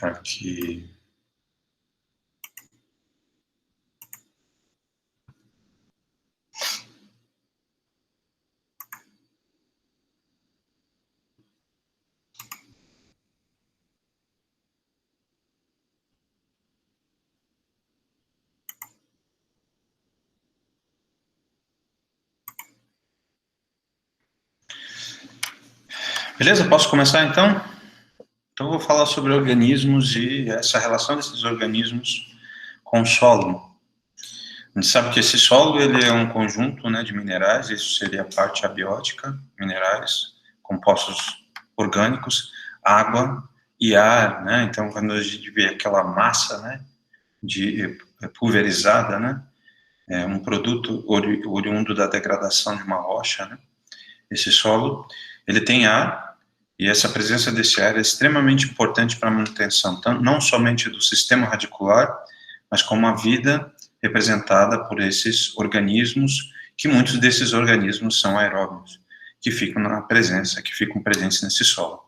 aqui. Beleza? Posso começar então? Então eu vou falar sobre organismos e essa relação desses organismos com o solo. A gente sabe que esse solo ele é um conjunto, né, de minerais, isso seria a parte abiótica, minerais, compostos orgânicos, água e ar, né? Então quando a gente vê aquela massa, né, pulverizada, né, é um produto oriundo da degradação de uma rocha, né? Esse solo, ele tem ar, e essa presença desse ar é extremamente importante para a manutenção, não somente do sistema radicular, mas como a vida representada por esses organismos, que muitos desses organismos são aeróbios, que ficam na presença, que ficam presentes nesse solo.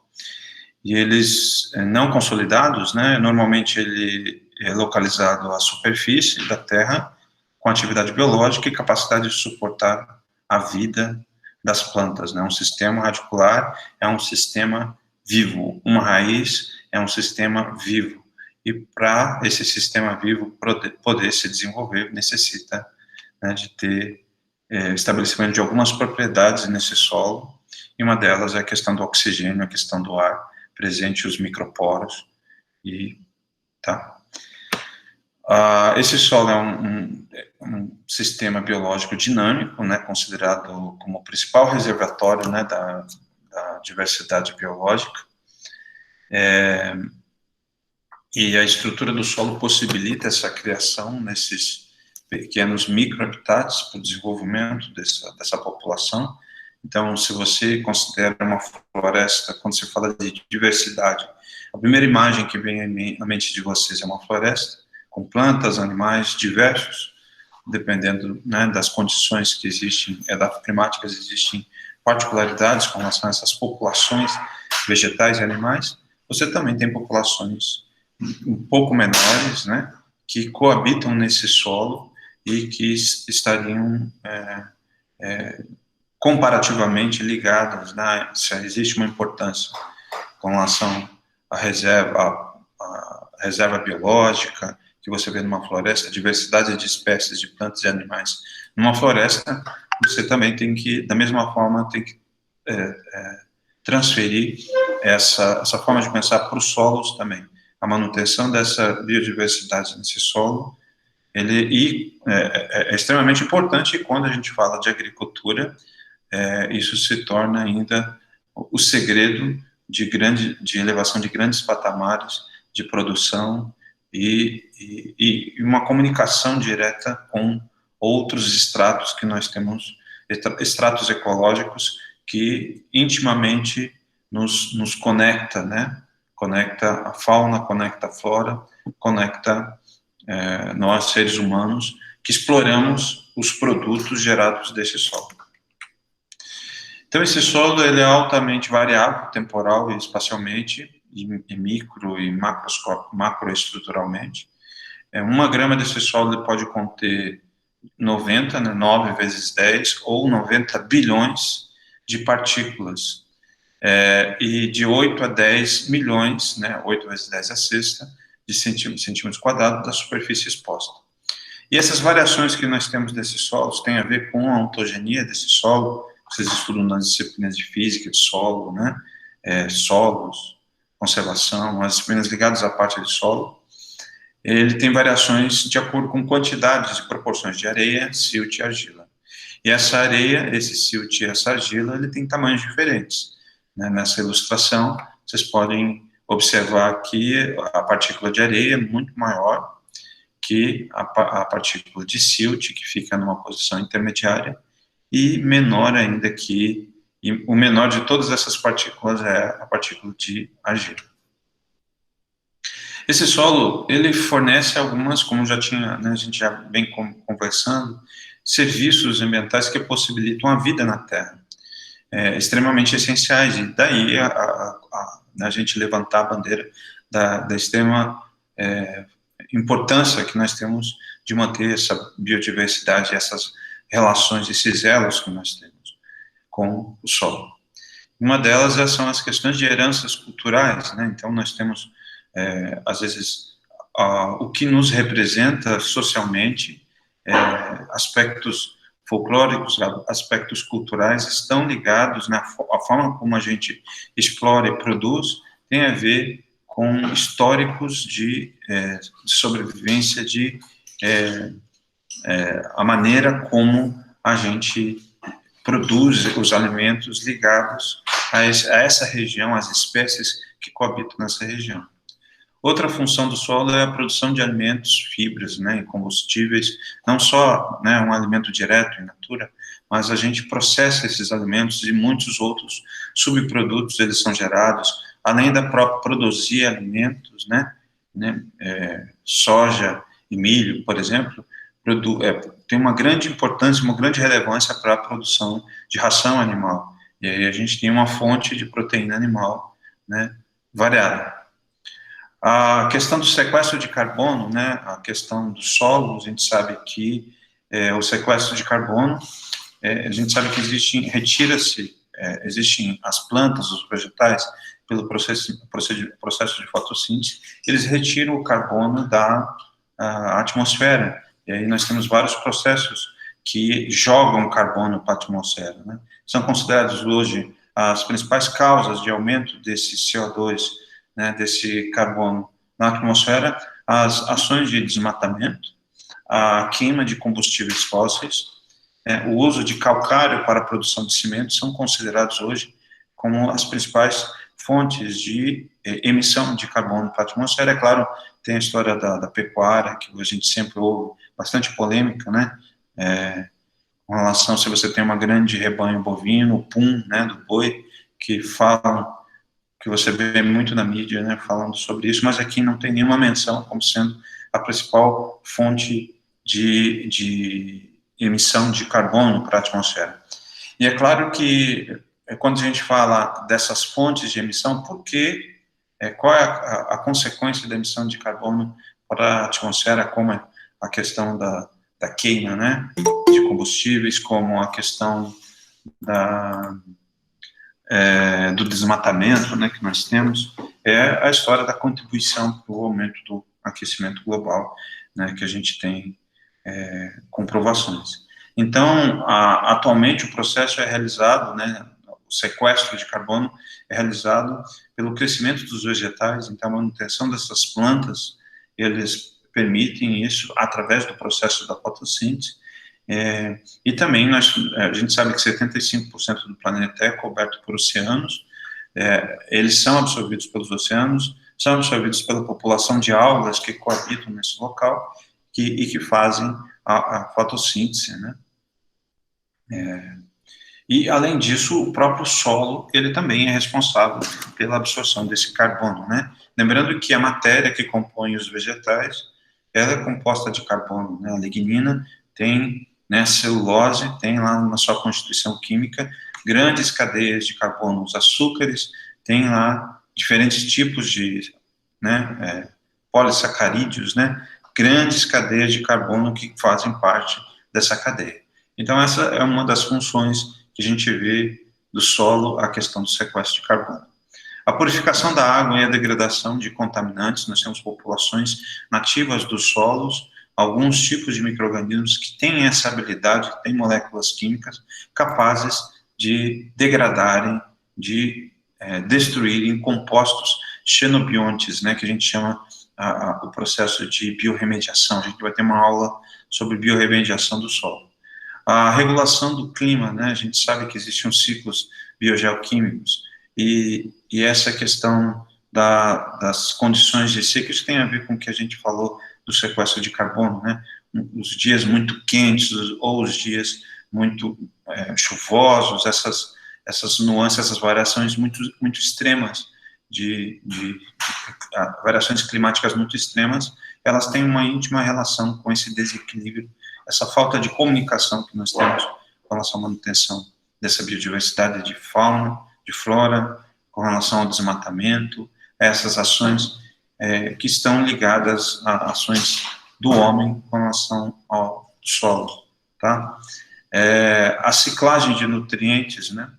E eles não consolidados, né, normalmente ele é localizado à superfície da Terra, com atividade biológica e capacidade de suportar a vida das plantas, né? Um sistema radicular é um sistema vivo, uma raiz é um sistema vivo, e para esse sistema vivo poder se desenvolver, necessita, né, de ter estabelecimento de algumas propriedades nesse solo, e uma delas é a questão do oxigênio, a questão do ar presente, os microporos, e tá. Esse solo é um sistema biológico dinâmico, né, considerado como o principal reservatório, né, da diversidade biológica, e a estrutura do solo possibilita essa criação nesses pequenos microhabitats para o desenvolvimento dessa população. Então, se você considera uma floresta, quando se fala de diversidade, a primeira imagem que vem à mente de vocês é uma floresta, com plantas, animais diversos, dependendo, né, das condições que existem, climáticas, existem particularidades com relação a essas populações vegetais e animais. Você também tem populações um pouco menores, né, que coabitam nesse solo e que estariam comparativamente ligadas, né, se existe uma importância com relação à reserva biológica, que você vê numa floresta, a diversidade de espécies de plantas e animais. Numa floresta, você também tem que, da mesma forma, tem que transferir essa forma de pensar para os solos também. A manutenção dessa biodiversidade nesse solo, ele é extremamente importante, e quando a gente fala de agricultura, isso se torna ainda o segredo de elevação de grandes patamares de produção e uma comunicação direta com outros estratos que nós temos, estratos ecológicos que intimamente nos conecta, né? Conecta a fauna, conecta a flora, conecta nós, seres humanos, que exploramos os produtos gerados desse solo. Então, esse solo ele é altamente variável, temporal e espacialmente, e micro e macroestruturalmente. Uma grama desse solo ele pode conter 90, né, 9 vezes 10, ou 90 bilhões de partículas, e de 8 a 10 milhões, né, 8 vezes 10 a sexta, de centímetros quadrados da superfície exposta. E essas variações que nós temos desses solos têm a ver com a ontogenia desse solo. Vocês estudam nas disciplinas de física de solo, né, solos, conservação, as disciplinas ligadas à parte de solo. Ele tem variações de acordo com quantidades e proporções de areia, silt e argila. E essa areia, esse silt e essa argila, ele tem tamanhos diferentes, né? Nessa ilustração, vocês podem observar que a partícula de areia é muito maior que a partícula de silt, que fica numa posição intermediária, e menor ainda e o menor de todas essas partículas é a partícula de argila. Esse solo, ele fornece algumas, como já tinha, né, a gente já vem conversando, serviços ambientais que possibilitam a vida na Terra, extremamente essenciais, e daí a gente levantar a bandeira da extrema importância que nós temos de manter essa biodiversidade, essas relações, esses elos que nós temos com o solo. Uma delas são as questões de heranças culturais, né? Então, nós temos, às vezes, o que nos representa socialmente, aspectos folclóricos, aspectos culturais, estão ligados na forma como a gente explora e produz, tem a ver com históricos de sobrevivência, a maneira como a gente produz os alimentos ligados a essa região, às espécies que coabitam nessa região. Outra função do solo é a produção de alimentos, fibras, né, e combustíveis, não só, né, um alimento direto in natura, mas a gente processa esses alimentos e muitos outros subprodutos, eles são gerados, além da própria produzir alimentos, né, soja e milho, por exemplo, tem uma grande importância, uma grande relevância para a produção de ração animal. E aí a gente tem uma fonte de proteína animal, né, variada. A questão do sequestro de carbono, né, a questão do solo, a gente sabe que o sequestro de carbono, a gente sabe que existem as plantas, os vegetais, pelo processo de fotossíntese, eles retiram o carbono da atmosfera. E aí nós temos vários processos que jogam carbono para a atmosfera, né? São considerados hoje as principais causas de aumento desse CO2, né, desse carbono na atmosfera, as ações de desmatamento, a queima de combustíveis fósseis, o uso de calcário para a produção de cimento são considerados hoje como as principais fontes de emissão de carbono para a atmosfera. É claro, tem a história da pecuária, que a gente sempre ouve, bastante polêmica, né, com relação, se você tem uma grande rebanho bovino, o PUM, né, do boi, que falam, que você vê muito na mídia, né, falando sobre isso, mas aqui não tem nenhuma menção como sendo a principal fonte de emissão de carbono para a atmosfera. E é claro que, quando a gente fala dessas fontes de emissão, qual é a consequência da emissão de carbono para a atmosfera, como a questão da queima, né, de combustíveis, como a questão do desmatamento, né, que nós temos, é a história da contribuição para o aumento do aquecimento global, né, que a gente tem comprovações. Então, atualmente o processo é realizado, né, o sequestro de carbono é realizado pelo crescimento dos vegetais, então a manutenção dessas plantas, eles permitem isso através do processo da fotossíntese, e também a gente sabe que 75% do planeta é coberto por oceanos, eles são absorvidos pelos oceanos, são absorvidos pela população de algas que coabitam nesse local e que fazem a fotossíntese, né? E, além disso, o próprio solo, ele também é responsável pela absorção desse carbono, né? Lembrando que a matéria que compõe os vegetais, ela é composta de carbono, né? A lignina tem, né, a celulose, tem lá na sua constituição química grandes cadeias de carbono, os açúcares tem lá diferentes tipos de, né, polissacarídeos, né? Grandes cadeias de carbono que fazem parte dessa cadeia. Então, essa é uma das funções que a gente vê do solo, a questão do sequestro de carbono. A purificação da água e a degradação de contaminantes, nós temos populações nativas dos solos, alguns tipos de micro-organismos que têm essa habilidade, têm moléculas químicas capazes de degradarem, de destruírem compostos xenobiontes, né, que a gente chama o processo de biorremediação. A gente vai ter uma aula sobre biorremediação do solo. A regulação do clima, né, a gente sabe que existem os ciclos biogeoquímicos, e essa questão das condições de ciclo, isso tem a ver com o que a gente falou do sequestro de carbono, né, os dias muito quentes, ou os dias muito chuvosos, essas nuances, essas variações muito extremas, variações climáticas muito extremas, elas têm uma íntima relação com esse desequilíbrio, essa falta de comunicação que nós temos com relação à manutenção dessa biodiversidade de fauna, de flora, com relação ao desmatamento, essas ações que estão ligadas a ações do homem com relação ao solo, tá? A ciclagem de nutrientes, né?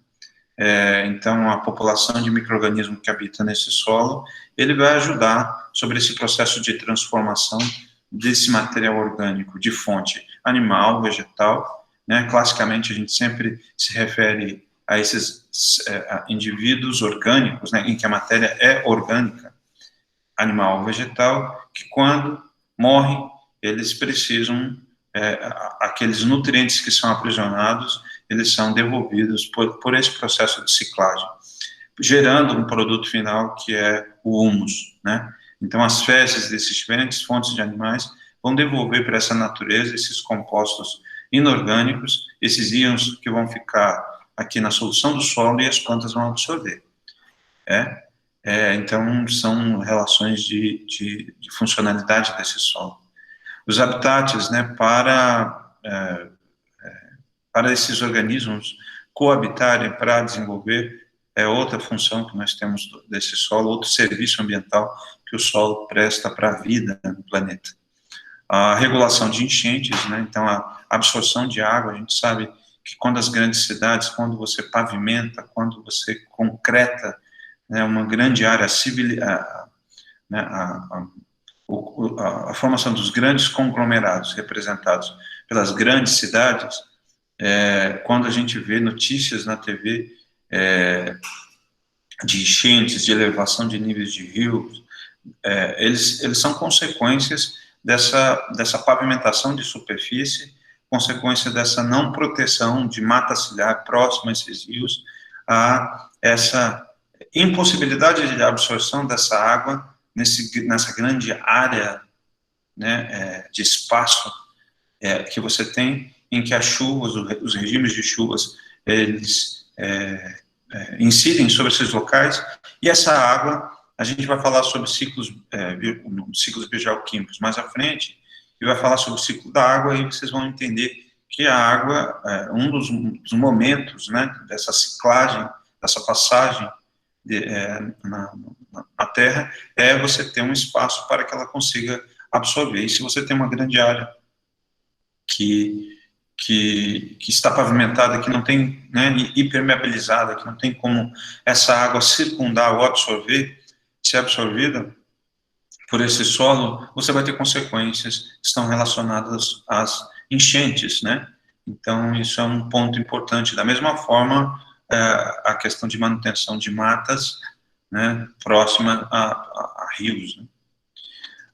Então, a população de micro-organismos que habita nesse solo, ele vai ajudar sobre esse processo de transformação desse material orgânico de fonte animal, vegetal, né? Classicamente, a gente sempre se refere a esses indivíduos orgânicos, né, em que a matéria é orgânica, animal ou vegetal, que quando morrem, eles precisam, aqueles nutrientes que são aprisionados, eles são devolvidos por esse processo de ciclagem, gerando um produto final que é o humus, né? Então, as fezes desses diferentes fontes de animais vão devolver para essa natureza esses compostos inorgânicos, esses íons que vão ficar aqui na solução do solo e as plantas vão absorver. Então, são relações de funcionalidade desse solo. Os habitats, né, para esses organismos coabitarem, para desenvolver, é outra função que nós temos desse solo, outro serviço ambiental que o solo presta para a vida no planeta. A regulação de enchentes, né, então a absorção de água, a gente sabe que quando as grandes cidades, quando você pavimenta, quando você concreta, né, uma grande área civil, né, a formação dos grandes conglomerados representados pelas grandes cidades, quando a gente vê notícias na TV de enchentes, de elevação de níveis de rios, eles são consequências dessa pavimentação de superfície, consequência dessa não proteção de mata ciliar próxima a esses rios, a essa impossibilidade de absorção dessa água nessa grande área, né, de espaço que você tem, em que as chuvas, os regimes de chuvas, eles incidem sobre esses locais, e essa água, a gente vai falar sobre ciclos biogeoquímicos mais à frente, e vai falar sobre o ciclo da água, e vocês vão entender que a água, um dos momentos, né, dessa ciclagem, dessa passagem na Terra, você ter um espaço para que ela consiga absorver. E se você tem uma grande área que está pavimentada, que não tem, né, hipermeabilizada, que não tem como essa água circundar ou absorver, ser absorvida por esse solo, você vai ter consequências que estão relacionadas às enchentes, né? Então, isso é um ponto importante. Da mesma forma, a questão de manutenção de matas, né, próxima a rios, né?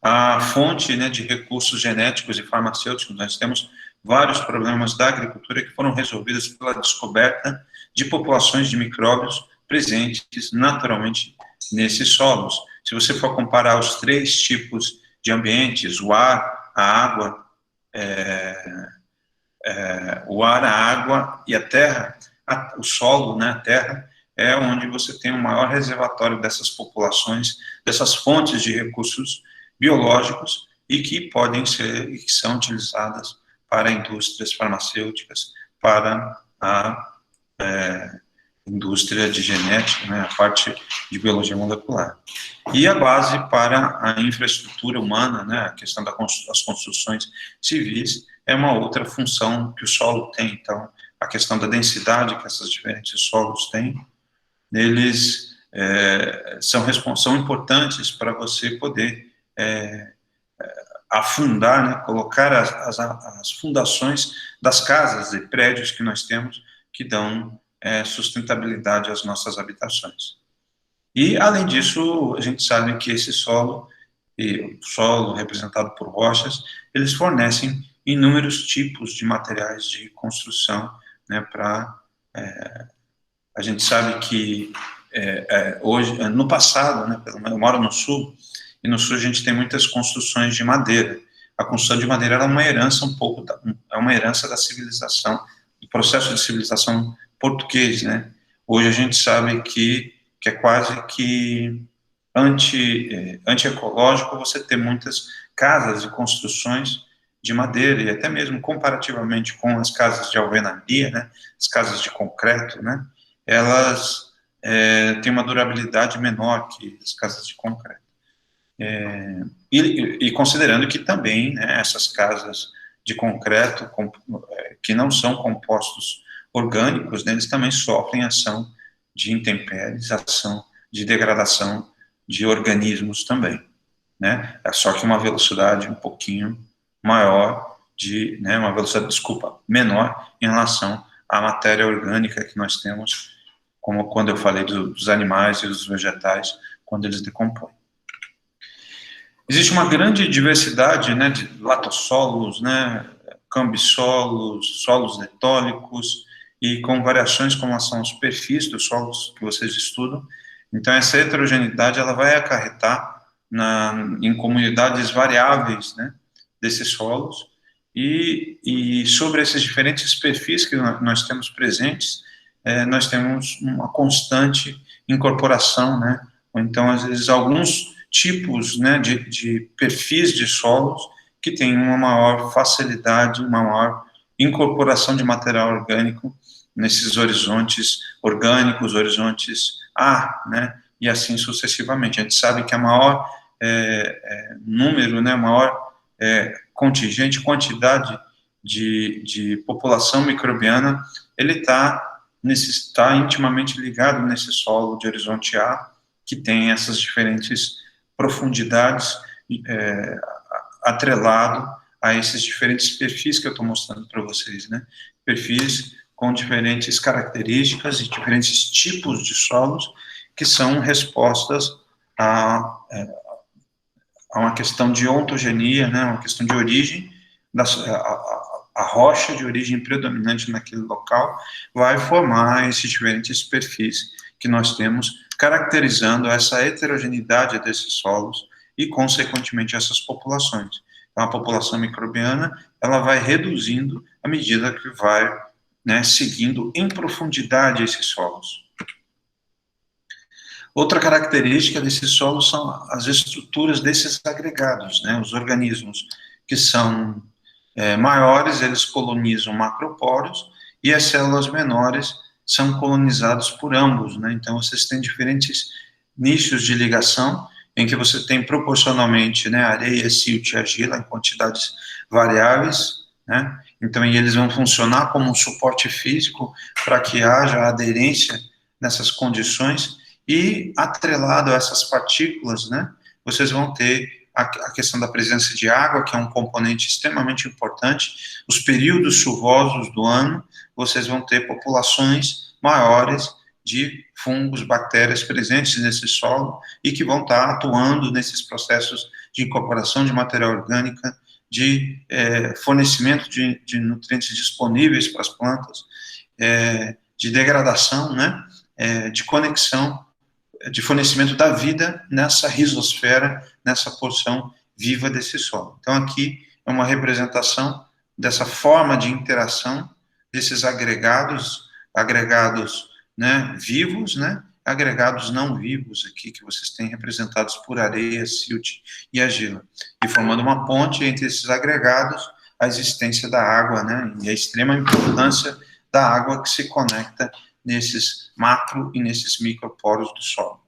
A fonte, né, de recursos genéticos e farmacêuticos, nós temos vários problemas da agricultura que foram resolvidos pela descoberta de populações de micróbios presentes naturalmente nesses solos. Se você for comparar os 3 tipos de ambientes, o ar, a água, a água e a terra, o solo, né, a terra, é onde você tem o maior reservatório dessas populações, dessas fontes de recursos biológicos e que podem ser, e que são utilizadas para indústrias farmacêuticas, para a indústria de genética, né, a parte de biologia molecular. E a base para a infraestrutura humana, né, a questão das construções civis, é uma outra função que o solo tem. Então, a questão da densidade que esses diferentes solos têm, eles são importantes para você poder afundar, né, colocar as fundações das casas e prédios que nós temos, que dão sustentabilidade às nossas habitações. E, além disso, a gente sabe que esse solo, e o solo representado por rochas, eles fornecem inúmeros tipos de materiais de construção, né, a gente sabe que hoje, no passado, né, eu moro no sul, e no sul a gente tem muitas construções de madeira. A construção de madeira é uma herança é uma herança da civilização, do processo de civilização português, né? Hoje a gente sabe que é quase que anti-ecológico você ter muitas casas e construções de madeira, e até mesmo comparativamente com as casas de alvenaria, né, as casas de concreto, né, elas têm uma durabilidade menor que as casas de concreto. E considerando que também, né, essas casas de concreto, que não são compostos orgânicos, né, eles também sofrem ação de intempéries, ação de degradação de organismos também, né? É só que uma velocidade um pouquinho maior né, uma velocidade, desculpa, menor em relação à matéria orgânica que nós temos, como quando eu falei dos animais e dos vegetais, quando eles decompõem. Existe uma grande diversidade, né, de latossolos, né, cambissolos, solos letólicos, e com variações como são os perfis dos solos que vocês estudam. Então, essa heterogeneidade ela vai acarretar em comunidades variáveis, né, desses solos, e sobre esses diferentes perfis que nós temos presentes, nós temos uma constante incorporação, né, ou então, às vezes, alguns tipos, né, de perfis de solos que têm uma maior facilidade, uma maior incorporação de material orgânico nesses horizontes orgânicos, horizontes A, né, e assim sucessivamente. A gente sabe que a maior número, né, maior contingente, quantidade de população microbiana, ele está intimamente ligado nesse solo de horizonte A, que tem essas diferentes profundidades atrelado a esses diferentes perfis que eu estou mostrando para vocês, né? Perfis com diferentes características e diferentes tipos de solos que são respostas a uma questão de ontogenia, né? Uma questão de origem, a rocha de origem predominante naquele local vai formar esses diferentes perfis que nós temos, caracterizando essa heterogeneidade desses solos e, consequentemente, essas populações. Então, a população microbiana, ela vai reduzindo à medida que vai, né, seguindo em profundidade esses solos. Outra característica desses solos são as estruturas desses agregados, né, os organismos que são maiores, eles colonizam macroporos, e as células menores são colonizadas por ambos, né? Então, vocês têm diferentes nichos de ligação, em que você tem proporcionalmente, né, areia, silt e argila em quantidades variáveis, né? Então, e eles vão funcionar como um suporte físico para que haja aderência nessas condições, e atrelado a essas partículas, né, vocês vão ter a questão da presença de água, que é um componente extremamente importante. Os períodos chuvosos do ano, vocês vão ter populações maiores de fungos, bactérias presentes nesse solo e que vão estar atuando nesses processos de incorporação de material orgânico, de fornecimento de nutrientes disponíveis para as plantas, de degradação, né, de conexão, de fornecimento da vida nessa risosfera, nessa porção viva desse solo. Então, aqui é uma representação dessa forma de interação desses agregados, né, vivos, né, agregados não vivos aqui, que vocês têm representados por areia, silt e argila, e formando uma ponte entre esses agregados, a existência da água, né, e a extrema importância da água que se conecta nesses macro e nesses microporos do solo.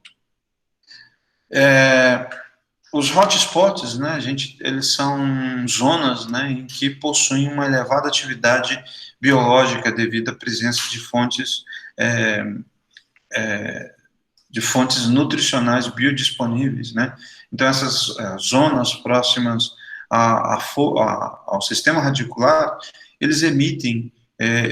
Os hotspots, né, eles são zonas, né, em que possuem uma elevada atividade biológica devido à presença de fontes nutricionais biodisponíveis, né. Então, essas zonas próximas ao sistema radicular, eles emitem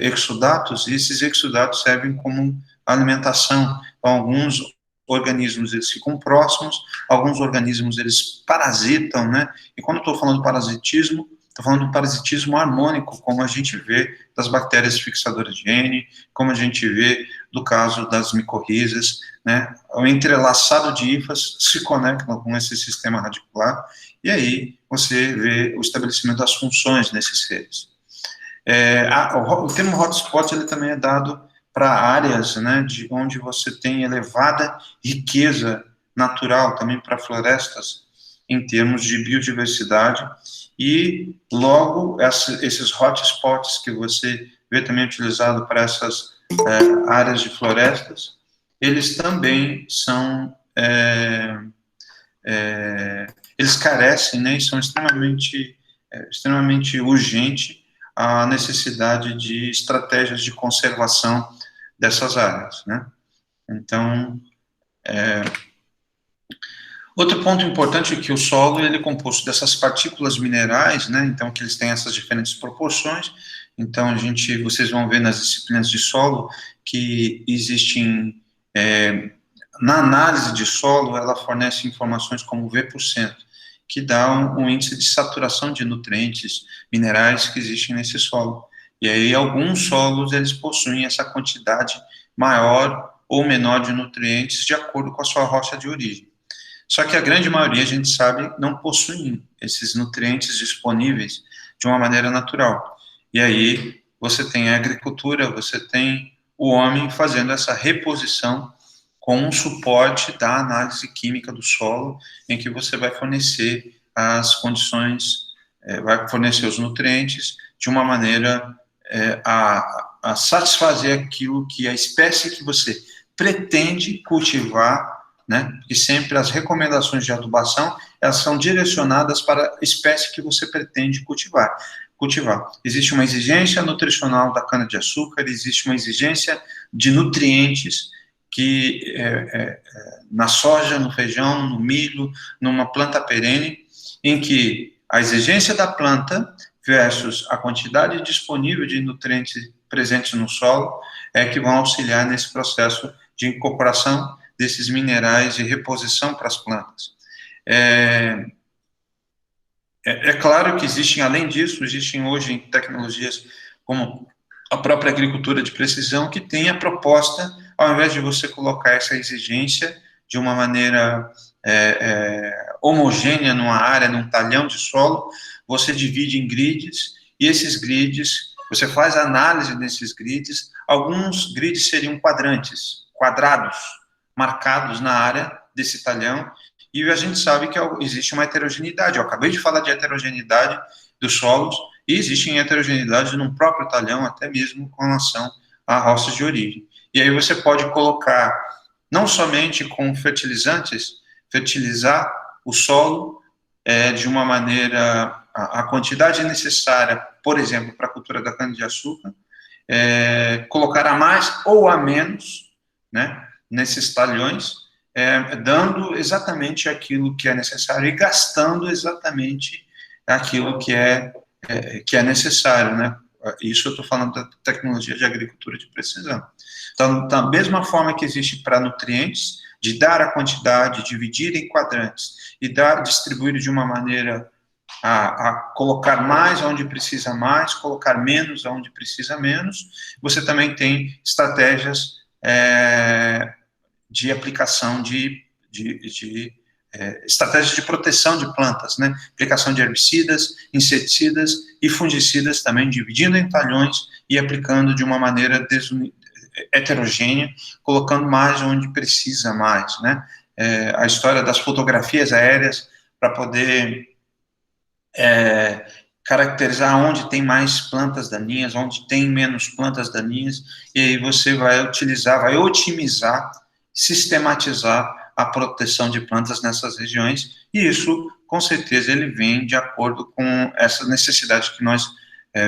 exudatos, e esses exudatos servem como alimentação. Então, alguns organismos, eles ficam próximos, alguns organismos, eles parasitam, né, e quando eu estou falando de parasitismo, estou falando do parasitismo harmônico, como a gente vê das bactérias fixadoras de N, como a gente vê do caso das micorrizas, né, o entrelaçado de hifas se conectam com esse sistema radicular, e aí você vê o estabelecimento das funções nesses seres. O termo hotspot, ele também é dado para áreas, né, onde você tem elevada riqueza natural, também para florestas, em termos de biodiversidade, e logo esses hotspots que você vê também utilizado para essas áreas de florestas, eles também são eles carecem, né, e são extremamente urgente a necessidade de estratégias de conservação dessas áreas, né? Então, outro ponto importante é que o solo ele é composto dessas partículas minerais, né? Então, que eles têm essas diferentes proporções. Então, vocês vão ver nas disciplinas de solo que existem, na análise de solo, ela fornece informações como V%, que dá um índice de saturação de nutrientes minerais que existem nesse solo. E aí, alguns solos, eles possuem essa quantidade maior ou menor de nutrientes de acordo com a sua rocha de origem. Só que a grande maioria, a gente sabe, não possuem esses nutrientes disponíveis de uma maneira natural. E aí, você tem a agricultura, você tem o homem fazendo essa reposição com um suporte da análise química do solo, em que você vai fornecer as condições, vai fornecer os nutrientes de uma maneira a satisfazer aquilo que a espécie que você pretende cultivar, né? E sempre as recomendações de adubação, elas são direcionadas para a espécie que você pretende cultivar. Existe uma exigência nutricional da cana-de-açúcar, existe uma exigência de nutrientes que na soja, no feijão, no milho, numa planta perene, em que a exigência da planta versus a quantidade disponível de nutrientes presentes no solo é que vão auxiliar nesse processo de incorporação desses minerais e reposição para as plantas. É claro que existem, além disso, existem hoje tecnologias como a própria agricultura de precisão, que tem a proposta, ao invés de você colocar essa exigência de uma maneira homogênea numa área, num talhão de solo, você divide em grids, e esses grids, você faz análise desses grids, alguns grids seriam quadrados, marcados na área desse talhão, e a gente sabe que existe uma heterogeneidade. Eu acabei de falar de heterogeneidade dos solos, e existe heterogeneidade no próprio talhão, até mesmo com relação a roças de origem. E aí você pode colocar, não somente com fertilizantes, fertilizar o solo de uma maneira, a quantidade necessária, por exemplo, para a cultura da cana-de-açúcar, colocar a mais ou a menos, né, nesses talhões, dando exatamente aquilo que é necessário e gastando exatamente aquilo que é necessário, né? Isso eu estou falando da tecnologia de agricultura de precisão. Então, da mesma forma que existe para nutrientes, de dar a quantidade, dividir em quadrantes e distribuir de uma maneira a colocar mais onde precisa mais, colocar menos onde precisa menos, você também tem estratégias de aplicação de estratégias de proteção de plantas, né? Aplicação de herbicidas, inseticidas e fungicidas também, dividindo em talhões e aplicando de uma maneira heterogênea, colocando mais onde precisa mais, né? A história das fotografias aéreas para poder caracterizar onde tem mais plantas daninhas, onde tem menos plantas daninhas, e aí você vai otimizar, sistematizar a proteção de plantas nessas regiões, e isso, com certeza, ele vem de acordo com essa necessidade que nós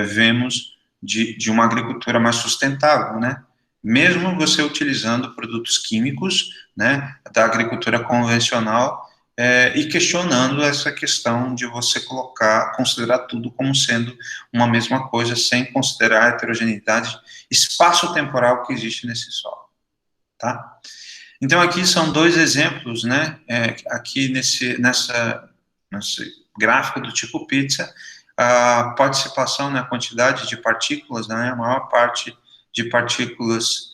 vemos de uma agricultura mais sustentável, né? Mesmo você utilizando produtos químicos, né, da agricultura convencional, e questionando essa questão de você considerar tudo como sendo uma mesma coisa, sem considerar a heterogeneidade espaço-temporal que existe nesse solo, tá? Então, aqui são dois exemplos, né, aqui nesse gráfico do tipo pizza, a participação na quantidade de partículas, né, a maior parte de partículas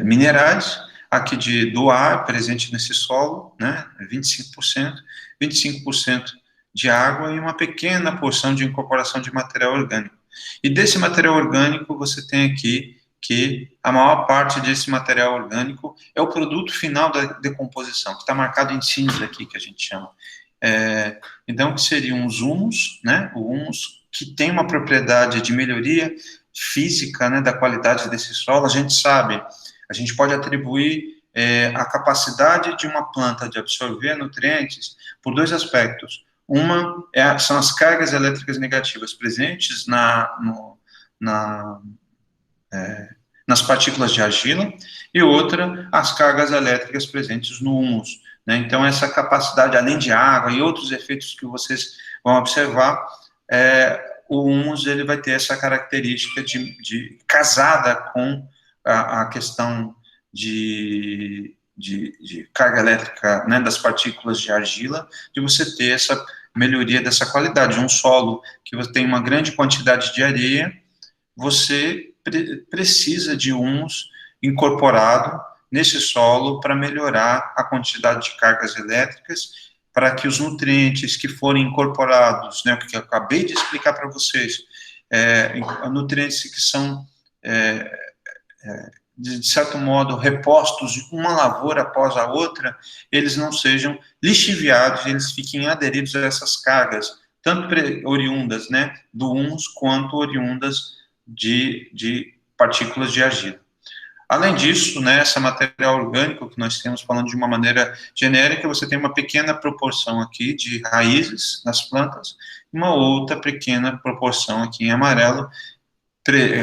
minerais, aqui do ar presente nesse solo, né, 25% de água e uma pequena porção de incorporação de material orgânico. E desse material orgânico, você tem aqui que a maior parte desse material orgânico é o produto final da decomposição, que está marcado em cinza aqui, que a gente chama. Então, que seriam os humus, né, o humus, que tem uma propriedade de melhoria física, né, da qualidade desse solo. A gente sabe, a gente pode atribuir a capacidade de uma planta de absorver nutrientes por dois aspectos. Uma são as cargas elétricas negativas presentes nas partículas de argila, e outra, as cargas elétricas presentes no humus, né? Então, essa capacidade, além de água e outros efeitos que vocês vão observar, o humus ele vai ter essa característica de casada com a questão de carga elétrica, né, das partículas de argila, de você ter essa melhoria dessa qualidade. Um solo que você tem uma grande quantidade de areia, você precisa de humus incorporado nesse solo para melhorar a quantidade de cargas elétricas, para que os nutrientes que forem incorporados, né, que eu acabei de explicar para vocês, nutrientes que são, de certo modo, repostos de uma lavoura após a outra, eles não sejam lixiviados, eles fiquem aderidos a essas cargas, tanto oriundas, né, do humus, quanto oriundas de partículas de argila. Além disso, né, esse material orgânico que nós temos, falando de uma maneira genérica, você tem uma pequena proporção aqui de raízes nas plantas, uma outra pequena proporção aqui em amarelo,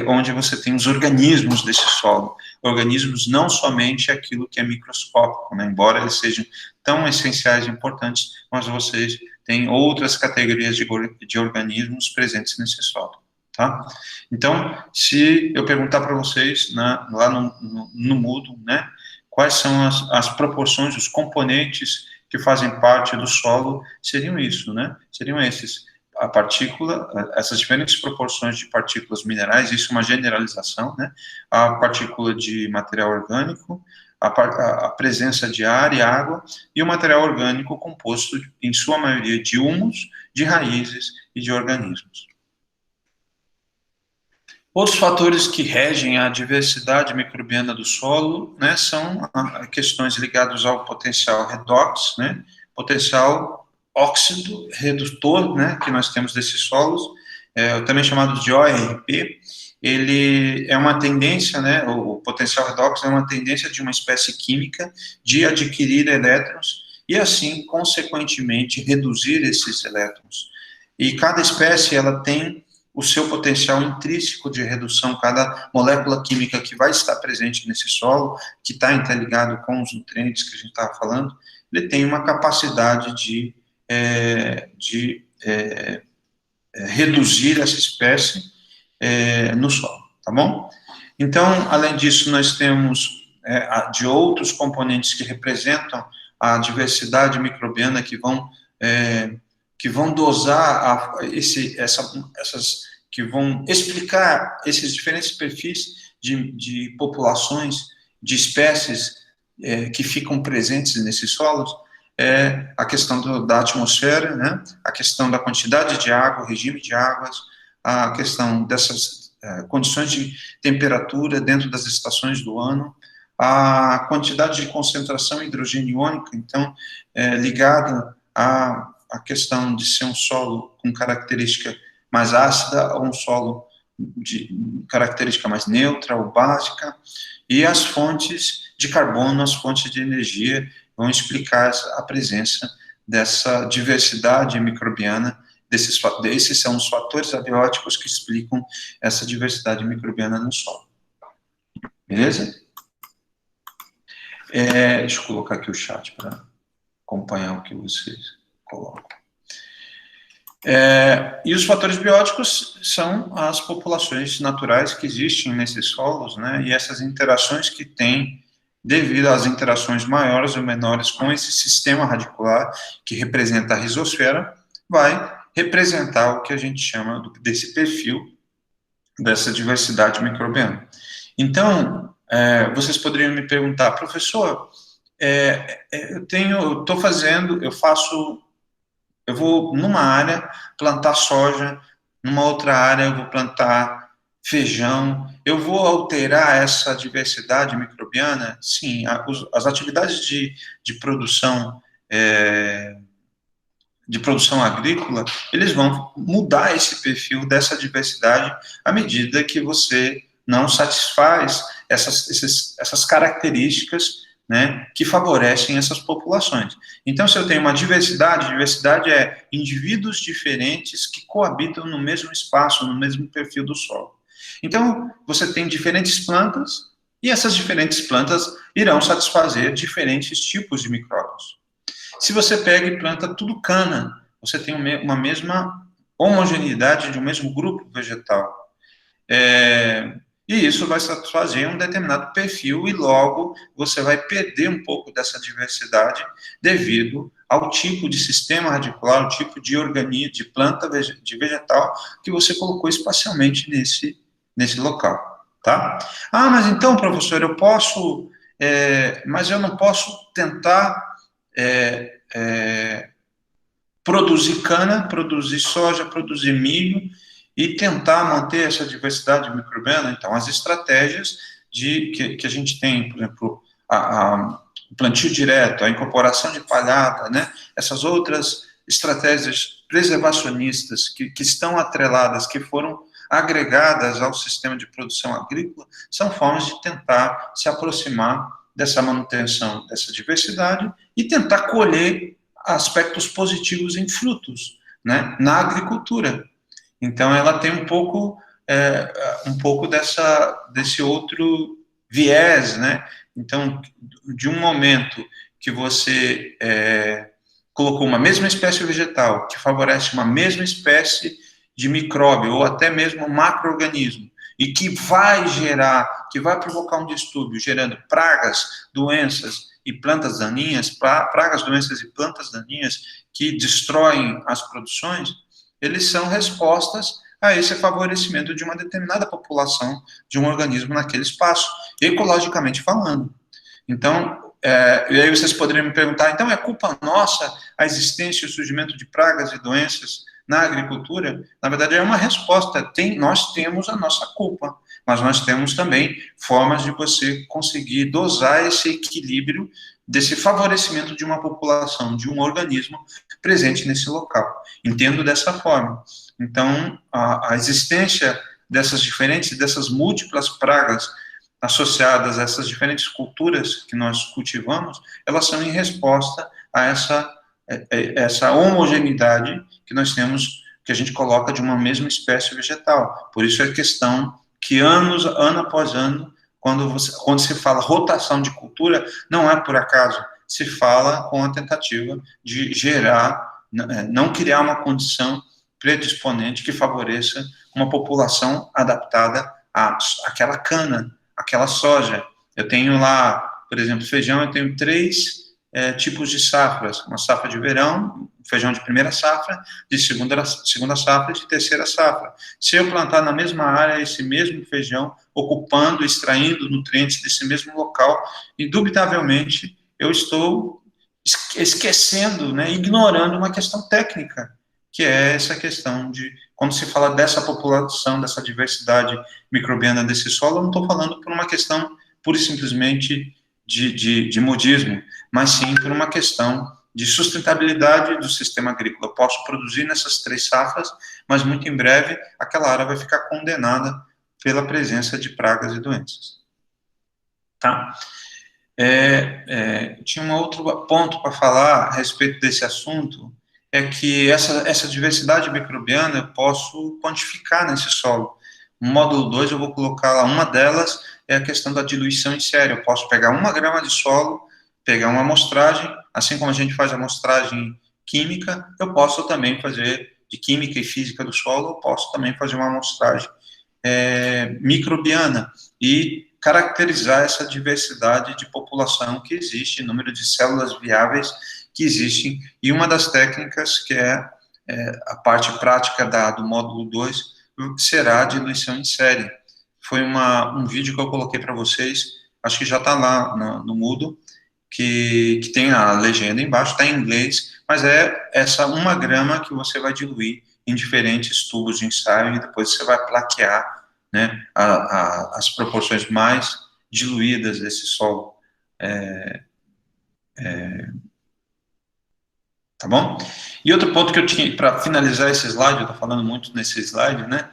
onde você tem os organismos desse solo. Organismos não somente aquilo que é microscópico, né, embora eles sejam tão essenciais e importantes, mas vocês têm outras categorias de organismos presentes nesse solo. Tá? Então, se eu perguntar para vocês, né, lá no Moodle, né, quais são as proporções, os componentes que fazem parte do solo, seriam isso, né? Seriam esses. A partícula, essas diferentes proporções de partículas minerais, isso é uma generalização, né? A partícula de material orgânico, a presença de ar e água, e o material orgânico composto, em sua maioria, de humus, de raízes e de organismos. Outros fatores que regem a diversidade microbiana do solo, né, são questões ligadas ao potencial redox, né, potencial óxido redutor, né, que nós temos desses solos, também chamado de ORP. Ele é uma tendência, né, o potencial redox é uma tendência de uma espécie química de adquirir elétrons e, assim, consequentemente, reduzir esses elétrons. E cada espécie, ela tem o seu potencial intrínseco de redução, cada molécula química que vai estar presente nesse solo, que está interligado com os nutrientes que a gente estava falando, ele tem uma capacidade de reduzir essa espécie no solo, tá bom? Então, além disso, nós temos de outros componentes que representam a diversidade microbiana que vão dosar que vão explicar esses diferentes perfis de populações, de espécies que ficam presentes nesses solos, a questão da atmosfera, né, a questão da quantidade de água, regime de águas, a questão dessas condições de temperatura dentro das estações do ano, a quantidade de concentração hidrogeniônica, então, ligada a questão de ser um solo com característica mais ácida ou um solo de característica mais neutra ou básica, e as fontes de carbono, as fontes de energia, vão explicar a presença dessa diversidade microbiana, esses são os fatores abióticos que explicam essa diversidade microbiana no solo. Beleza? Deixa eu colocar aqui o chat para acompanhar o que vocês colocam. E os fatores bióticos são as populações naturais que existem nesses solos, né, e essas interações que têm, devido às interações maiores ou menores com esse sistema radicular, que representa a rizosfera, vai representar o que a gente chama desse perfil, dessa diversidade microbiana. Então, vocês poderiam me perguntar, professor, eu vou numa área plantar soja, numa outra área eu vou plantar feijão, eu vou alterar essa diversidade microbiana? Sim, as atividades de produção agrícola, eles vão mudar esse perfil dessa diversidade à medida que você não satisfaz essas características, né, que favorecem essas populações. Então, se eu tenho uma diversidade, diversidade é indivíduos diferentes que coabitam no mesmo espaço, no mesmo perfil do solo. Então, você tem diferentes plantas, e essas diferentes plantas irão satisfazer diferentes tipos de micróbios. Se você pega e planta tudo cana, você tem uma mesma homogeneidade de um mesmo grupo vegetal. E isso vai satisfazer um determinado perfil e logo você vai perder um pouco dessa diversidade devido ao tipo de sistema radicular, o tipo de organismo, de planta, de vegetal que você colocou espacialmente nesse local, tá? Ah, mas então, professor, eu posso, mas eu não posso tentar produzir cana, produzir soja, produzir milho e tentar manter essa diversidade microbiana. Então, as estratégias que a gente tem, por exemplo, o plantio direto, a incorporação de palhada, né? Essas outras estratégias preservacionistas que estão atreladas, que foram agregadas ao sistema de produção agrícola, são formas de tentar se aproximar dessa manutenção dessa diversidade e tentar colher aspectos positivos em frutos, né, na agricultura. Então, ela tem um pouco desse outro viés, né? Então, de um momento que você colocou uma mesma espécie vegetal que favorece uma mesma espécie de micróbio ou até mesmo macro-organismo e que vai provocar um distúrbio, gerando pragas, doenças e plantas daninhas, pragas, doenças e plantas daninhas que destroem as produções, eles são respostas a esse favorecimento de uma determinada população de um organismo naquele espaço, ecologicamente falando. Então, e aí vocês poderiam me perguntar, então é culpa nossa a existência e o surgimento de pragas e doenças na agricultura? Na verdade, é uma resposta. Nós temos a nossa culpa, mas nós temos também formas de você conseguir dosar esse equilíbrio desse favorecimento de uma população, de um organismo presente nesse local. Entendo dessa forma. Então, a existência dessas múltiplas pragas associadas a essas diferentes culturas que nós cultivamos, elas são em resposta a essa homogeneidade que nós temos, que a gente coloca de uma mesma espécie vegetal. Por isso é questão que ano após ano, quando se fala rotação de cultura, não é por acaso, se fala com a tentativa de não criar uma condição predisponente que favoreça uma população adaptada àquela cana, aquela soja. Eu tenho lá, por exemplo, feijão, eu tenho 3 tipos de safras, uma safra de verão, feijão de primeira safra, de segunda safra e de terceira safra. Se eu plantar na mesma área esse mesmo feijão, ocupando, extraindo nutrientes desse mesmo local, indubitavelmente eu estou esquecendo, né, ignorando uma questão técnica, que é essa questão de, quando se fala dessa população, dessa diversidade microbiana desse solo, eu não estou falando por uma questão pura e simplesmente de modismo, mas sim por uma questão de sustentabilidade do sistema agrícola. Eu posso produzir nessas 3 safras, mas muito em breve aquela área vai ficar condenada pela presença de pragas e doenças. Tá? Tinha um outro ponto para falar a respeito desse assunto, é que essa diversidade microbiana eu posso quantificar nesse solo. No módulo 2 eu vou colocar lá, uma delas é a questão da diluição em série. Eu posso pegar 1 grama de solo, pegar uma amostragem, assim como a gente faz a amostragem química, eu posso também fazer, de química e física do solo, eu posso também fazer uma amostragem microbiana e caracterizar essa diversidade de população que existe, número de células viáveis que existem, e uma das técnicas que a parte prática do módulo 2 será a diluição em série. Foi um vídeo que eu coloquei para vocês, acho que já está lá no Moodle, que tem a legenda embaixo, está em inglês, mas é essa 1 grama que você vai diluir em diferentes tubos de ensaio e depois você vai plaquear, né, as proporções mais diluídas desse solo. Tá bom? E outro ponto que eu tinha, para finalizar esse slide, eu estou falando muito nesse slide, né,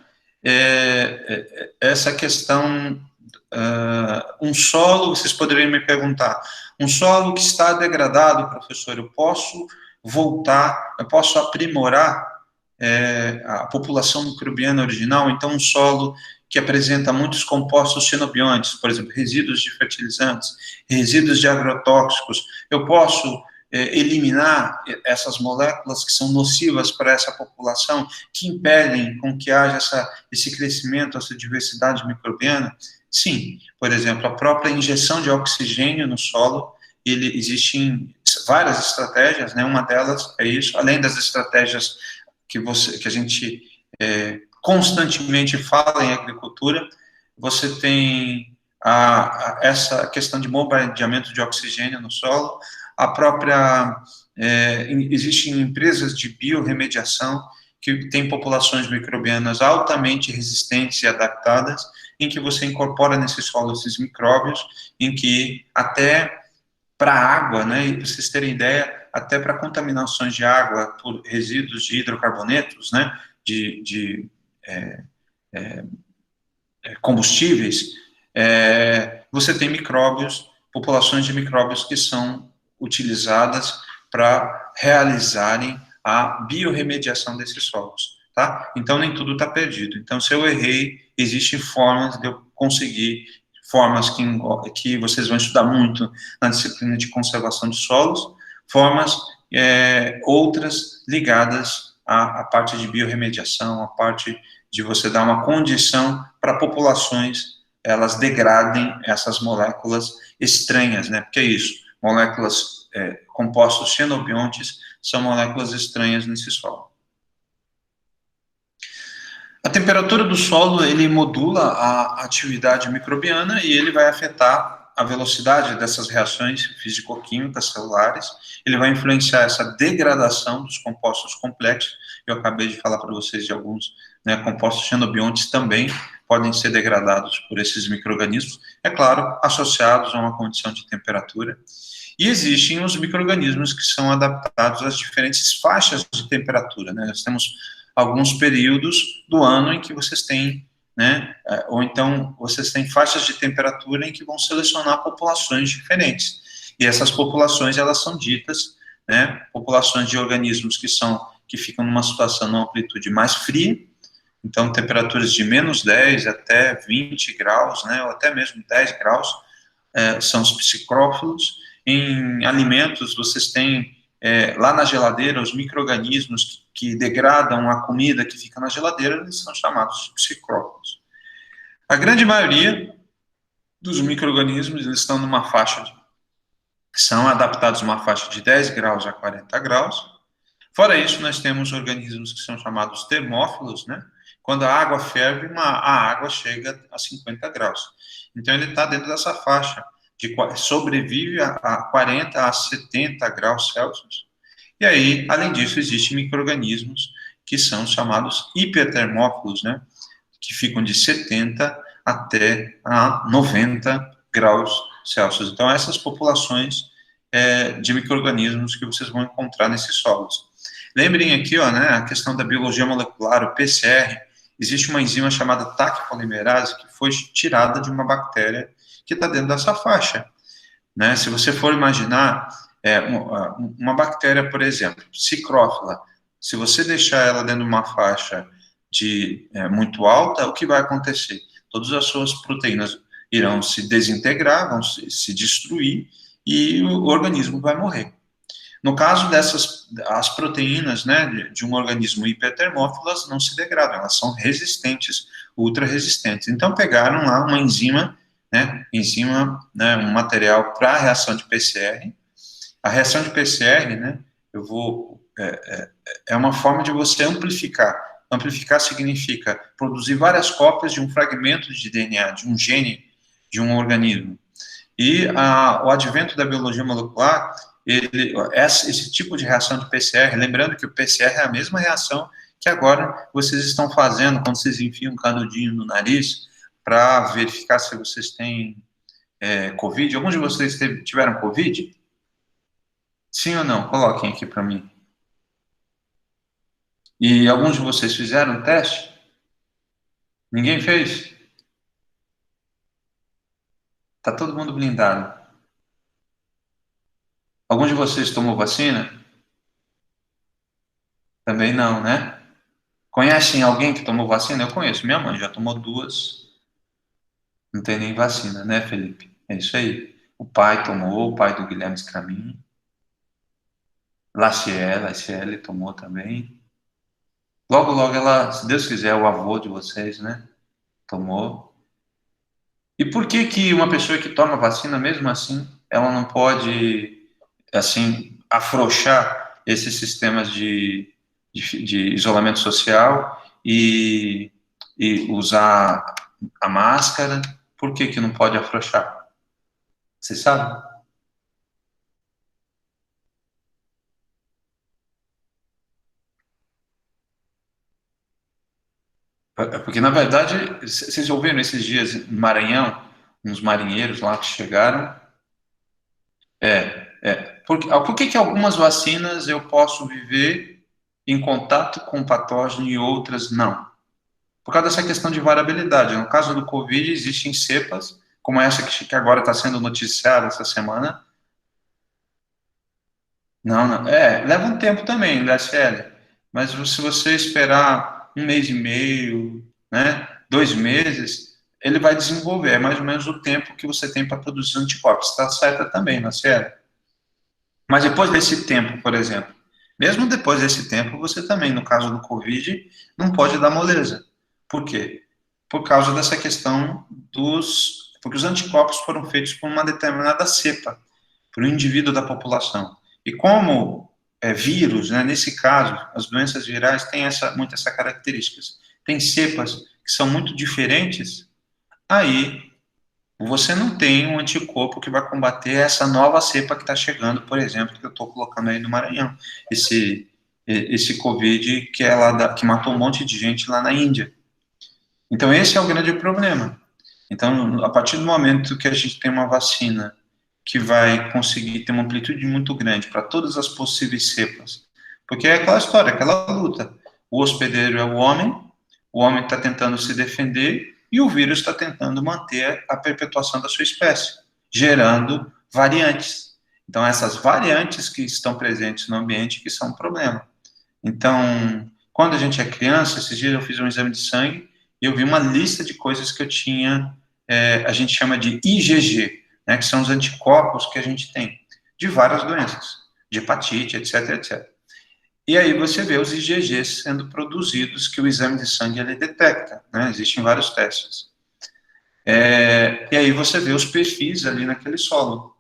essa questão um solo, vocês poderiam me perguntar, um solo que está degradado, professor, eu posso voltar, eu posso aprimorar a população microbiana original? Então, um solo que apresenta muitos compostos xenobiontes, por exemplo, resíduos de fertilizantes, resíduos de agrotóxicos, eu posso eliminar essas moléculas que são nocivas para essa população, que impedem com que haja esse crescimento, essa diversidade microbiana? Sim, por exemplo, a própria injeção de oxigênio no solo, existem várias estratégias, né? Uma delas é isso, além das estratégias que a gente constantemente fala em agricultura, você tem essa questão de bombardeamento de oxigênio no solo, a própria, existem empresas de biorremediação que têm populações microbianas altamente resistentes e adaptadas, em que você incorpora nesse solo esses micróbios, em que até para a água, né, para vocês terem ideia, até para contaminações de água por resíduos de hidrocarbonetos, né, de combustíveis, você tem micróbios, populações de micróbios que são utilizadas para realizarem a biorremediação desses solos, tá? Então, nem tudo está perdido. Então, se eu errei, existem formas de eu conseguir, formas que vocês vão estudar muito na disciplina de conservação de solos, formas outras ligadas à parte de biorremediação, à parte de você dar uma condição para populações elas degradem essas moléculas estranhas, né? Porque é isso, moléculas, compostos xenobiontes são moléculas estranhas nesse solo. A temperatura do solo, ele modula a atividade microbiana e ele vai afetar a velocidade dessas reações físico-químicas celulares, ele vai influenciar essa degradação dos compostos complexos. Eu acabei de falar para vocês de alguns, né, compostos xenobiontes também podem ser degradados por esses micro-organismos, é claro, associados a uma condição de temperatura. E existem os micro-organismos que são adaptados às diferentes faixas de temperatura, né? Nós temos alguns períodos do ano em que vocês têm, né, ou então vocês têm faixas de temperatura em que vão selecionar populações diferentes. E essas populações, elas são ditas, né, populações de organismos que ficam numa situação numa amplitude mais fria, então temperaturas de menos 10 até 20 graus, né, ou até mesmo 10 graus, são os psicrófilos. Em alimentos, vocês têm lá na geladeira os micro-organismos que degradam a comida que fica na geladeira, eles são chamados de psicrófilos. A grande maioria dos micro-organismos, eles estão numa faixa são adaptados a uma faixa de 10 graus a 40 graus. Fora isso, nós temos organismos que são chamados termófilos, né? Quando a água ferve, a água chega a 50 graus. Então, ele está dentro dessa faixa, sobrevive a 40 a 70 graus Celsius. E aí, além disso, existem micro-organismos que são chamados hipertermófilos, né? Que ficam de 70 até a 90 graus Celsius. Então, essas populações de micro-organismos que vocês vão encontrar nesses solos. Lembrem aqui, ó, né, a questão da biologia molecular, o PCR, existe uma enzima chamada TAC polimerase que foi tirada de uma bactéria que está dentro dessa faixa, né? Se você for imaginar uma bactéria, por exemplo, psicrófila, se você deixar ela dentro de uma faixa muito alta, o que vai acontecer? Todas as suas proteínas irão se desintegrar, vão se destruir e o organismo vai morrer. No caso as proteínas, né, de um organismo hipertermófilo, elas não se degradam, elas são resistentes, ultra resistentes. Então pegaram lá uma enzima, né, um material para a reação de PCR. A reação de PCR, né, é uma forma de você amplificar. Amplificar significa produzir várias cópias de um fragmento de DNA, de um gene de um organismo. E o advento da biologia molecular, esse tipo de reação de PCR, lembrando que o PCR é a mesma reação que agora vocês estão fazendo quando vocês enfiam um canudinho no nariz para verificar se vocês têm Covid. Alguns de vocês tiveram Covid? Sim ou não? Coloquem aqui para mim. E alguns de vocês fizeram o teste? Ninguém fez? Tá todo mundo blindado. Algum de vocês tomou vacina? Também não, né? Conhecem alguém que tomou vacina? Eu conheço. Minha mãe já tomou 2. Não tem nem vacina, né, Felipe? É isso aí. O pai tomou, o pai do Guilherme Scramin. Laciele tomou também. Logo, logo ela, se Deus quiser, o avô de vocês, né? Tomou. E por que que uma pessoa que toma vacina, mesmo assim, ela não pode, assim, afrouxar esses sistemas de isolamento social e usar a máscara? Por que que não pode afrouxar? Você sabe? Porque, na verdade, vocês ouviram esses dias em Maranhão, uns marinheiros lá que chegaram. Por que que algumas vacinas eu posso viver em contato com o patógeno e outras não? Por causa dessa questão de variabilidade. No caso do Covid, existem cepas, como essa que agora está sendo noticiada essa semana. Não, não. Leva um tempo também, DSL. Mas se você esperar 1 mês e meio, né, 2 meses, ele vai desenvolver. É mais ou menos o tempo que você tem para produzir anticorpos. Está certa também, na série. Mas depois desse tempo, por exemplo, mesmo depois desse tempo, você também, no caso do Covid, não pode dar moleza. Por quê? Por causa dessa questão dos. Porque os anticorpos foram feitos por uma determinada cepa, por um indivíduo da população. E como é vírus, né, nesse caso, as doenças virais têm muito essa características. Tem cepas que são muito diferentes, aí você não tem um anticorpo que vai combater essa nova cepa que está chegando, por exemplo, que eu estou colocando aí no Maranhão, esse Covid que é que matou um monte de gente lá na Índia. Então esse é o grande problema. Então, a partir do momento que a gente tem uma vacina que vai conseguir ter uma amplitude muito grande para todas as possíveis cepas, porque é aquela história, aquela luta. O hospedeiro é o homem está tentando se defender e o vírus está tentando manter a perpetuação da sua espécie, gerando variantes. Então, essas variantes que estão presentes no ambiente que são um problema. Então, quando a gente é criança, esses dias eu fiz um exame de sangue e eu vi uma lista de coisas que eu tinha, a gente chama de IgG, né, que são os anticorpos que a gente tem de várias doenças, de hepatite, etc, etc. E aí você vê os IgGs sendo produzidos que o exame de sangue ele detecta, né? Existem vários testes. E aí você vê os perfis ali naquele solo.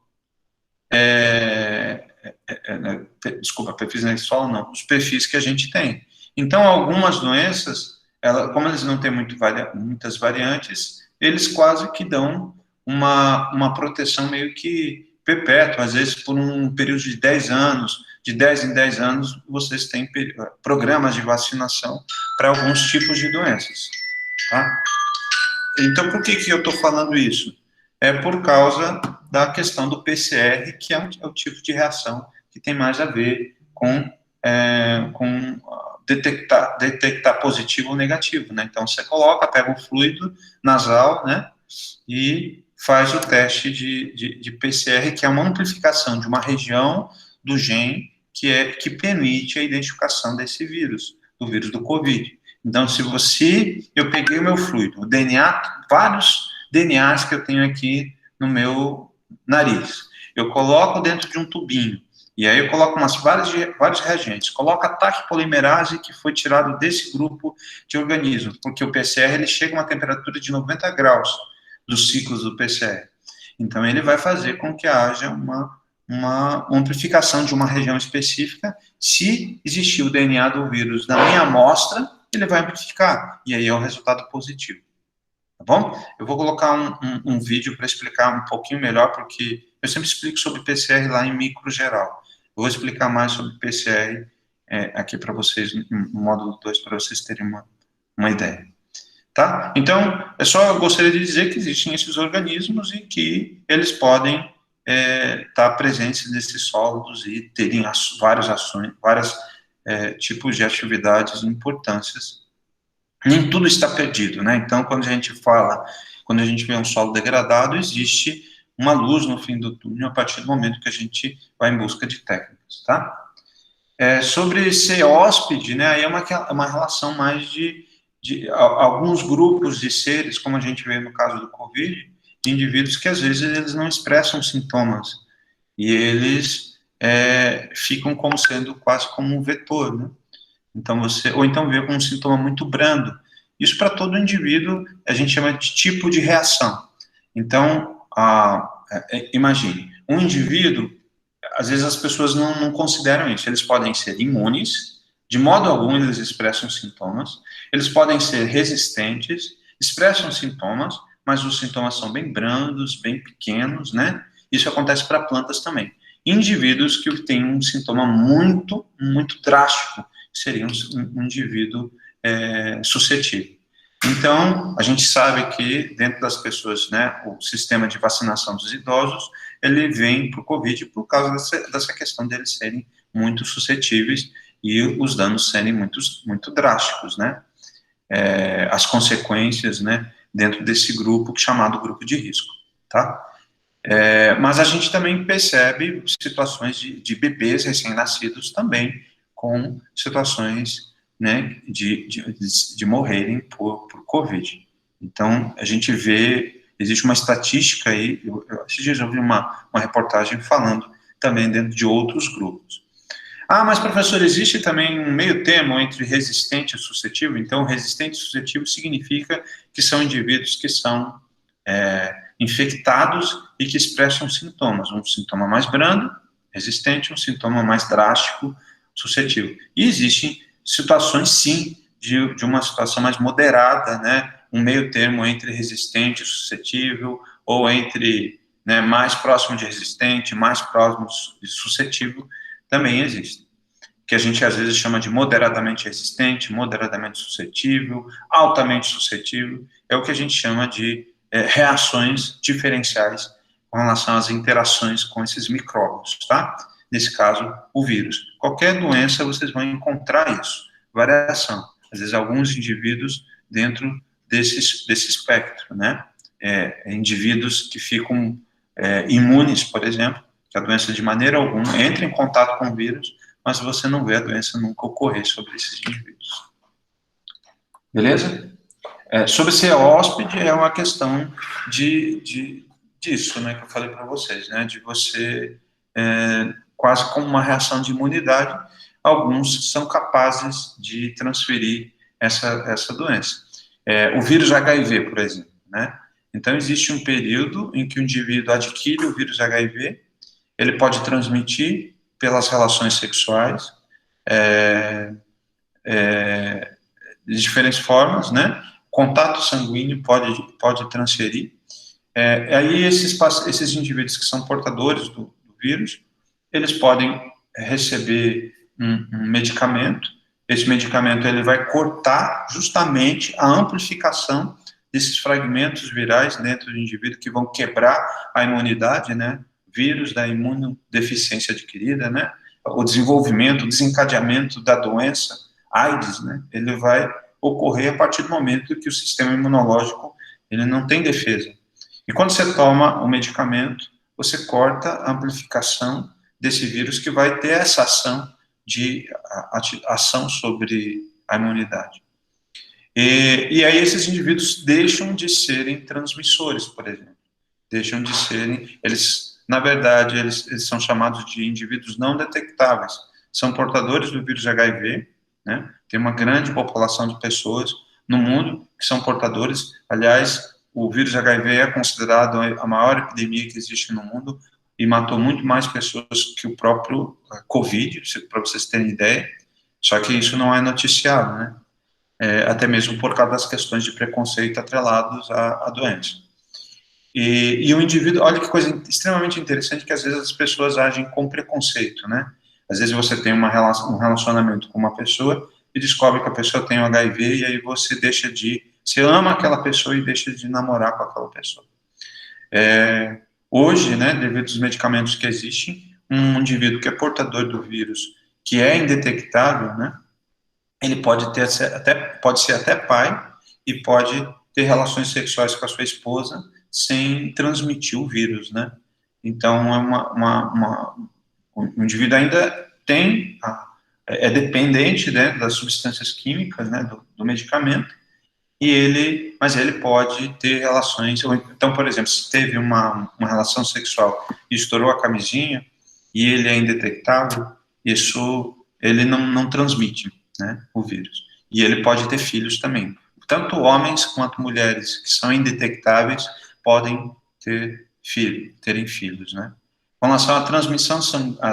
Desculpa, perfis naquele solo não, os perfis que a gente tem. Então, algumas doenças, como eles não têm muitas variantes, eles quase que dão uma proteção meio que perpétua, às vezes por um período de 10 anos, de 10 em 10 anos, vocês têm programas de vacinação para alguns tipos de doenças. Tá? Então, por que que eu estou falando isso? É por causa da questão do PCR, que é o tipo de reação que tem mais a ver com detectar positivo ou negativo, né? Então, você pega um fluido nasal, né? E faz o teste de PCR, que é uma amplificação de uma região do gene que permite a identificação desse vírus, do vírus do COVID. Então, eu peguei o meu fluido, o DNA, vários DNAs que eu tenho aqui no meu nariz, eu coloco dentro de um tubinho, e aí eu coloco vários reagentes, coloco a TAC polimerase que foi tirado desse grupo de organismos, porque o PCR ele chega a uma temperatura de 90 graus dos ciclos do PCR. Então, ele vai fazer com que haja uma amplificação de uma região específica. Se existir o DNA do vírus na minha amostra, ele vai amplificar, e aí é um resultado positivo. Tá bom? Eu vou colocar um vídeo para explicar um pouquinho melhor, porque eu sempre explico sobre PCR lá em micro geral. Eu vou explicar mais sobre PCR aqui para vocês, no módulo 2, para vocês terem uma ideia. Tá? Então, eu gostaria de dizer que existem esses organismos e que eles podem estar presentes nesses solos e terem vários tipos de atividades e importâncias. Nem tudo está perdido, né? Então, quando quando a gente vê um solo degradado, existe uma luz no fim do túnel a partir do momento que a gente vai em busca de técnicas, tá? Sobre ser hóspede, né, aí é uma relação mais de alguns grupos de seres, como a gente vê no caso do Covid, de indivíduos que às vezes eles não expressam sintomas, e eles ficam como sendo quase como um vetor, né? Então ou então vê como um sintoma muito brando. Isso para todo indivíduo a gente chama de tipo de reação. Então, imagine, um indivíduo, às vezes as pessoas não consideram isso, eles podem ser imunes, de modo algum eles expressam sintomas, eles podem ser resistentes, expressam sintomas, mas os sintomas são bem brandos, bem pequenos, né? Isso acontece para plantas também. Indivíduos que têm um sintoma muito, muito drástico, seria um indivíduo suscetível. Então, a gente sabe que dentro das pessoas, né, o sistema de vacinação dos idosos, ele vem para o Covid por causa dessa questão deles serem muito suscetíveis e os danos serem muito drásticos, né? As consequências, né, dentro desse grupo chamado grupo de risco, tá? Mas a gente também percebe situações de bebês recém-nascidos também com situações, né, de morrerem por Covid. Então, a gente vê, existe uma estatística aí, esses dias eu vi uma reportagem falando também dentro de outros grupos. Mas professor, existe também um meio termo entre resistente e suscetível? Então, resistente e suscetível significa que são indivíduos que são infectados e que expressam sintomas, um sintoma mais brando, resistente, um sintoma mais drástico, suscetível. E existem situações, sim, de uma situação mais moderada, né, um meio termo entre resistente e suscetível, ou entre, né, mais próximo de resistente, mais próximo de suscetível, também existe. Que a gente às vezes chama de moderadamente resistente, moderadamente suscetível, altamente suscetível, é o que a gente chama de reações diferenciais com relação às interações com esses micróbios, tá? Nesse caso, o vírus. Qualquer doença, vocês vão encontrar isso, variação. Às vezes, alguns indivíduos dentro desse espectro, né? Indivíduos que ficam imunes, por exemplo, que a doença de maneira alguma entra em contato com o vírus, mas você não vê a doença nunca ocorrer sobre esses indivíduos. Beleza? Sobre ser hóspede, é uma questão disso, né, que eu falei para vocês, né, de você, quase como uma reação de imunidade, alguns são capazes de transferir essa doença. O vírus HIV, por exemplo, né, então existe um período em que o indivíduo adquire o vírus HIV, ele pode transmitir pelas relações sexuais, de diferentes formas, né? Contato sanguíneo pode transferir. Aí esses indivíduos que são portadores do vírus, eles podem receber um medicamento. Esse medicamento ele vai cortar justamente a amplificação desses fragmentos virais dentro do indivíduo que vão quebrar a imunidade, né? Vírus da imunodeficiência adquirida, né? O desenvolvimento, o desencadeamento da doença, AIDS, né? Ele vai ocorrer a partir do momento que o sistema imunológico ele não tem defesa. E quando você toma o medicamento, você corta a amplificação desse vírus que vai ter essa ação sobre a imunidade. E aí esses indivíduos deixam de serem transmissores, por exemplo. Deixam de serem, na verdade, eles são chamados de indivíduos não detectáveis. São portadores do vírus HIV, né? Tem uma grande população de pessoas no mundo que são portadores. Aliás, o vírus HIV é considerado a maior epidemia que existe no mundo e matou muito mais pessoas que o próprio Covid, para vocês terem ideia. Só que isso não é noticiado, né? Até mesmo por causa das questões de preconceito atrelados à doença. E o indivíduo, olha que coisa extremamente interessante, que às vezes as pessoas agem com preconceito, né? Às vezes você tem um relacionamento com uma pessoa e descobre que a pessoa tem o HIV e aí você você ama aquela pessoa e deixa de namorar com aquela pessoa. Hoje, né, devido aos medicamentos que existem, um indivíduo que é portador do vírus, que é indetectável, né? Ele pode ser até pai e pode ter relações sexuais com a sua esposa sem transmitir o vírus, né? Então, o indivíduo ainda é dependente, né, das substâncias químicas, né, do medicamento, mas ele pode ter relações, então, por exemplo, se teve uma relação sexual e estourou a camisinha, e ele é indetectável, ele não transmite, né, o vírus. E ele pode ter filhos também. Tanto homens quanto mulheres que são indetectáveis podem terem filhos, né. Com relação à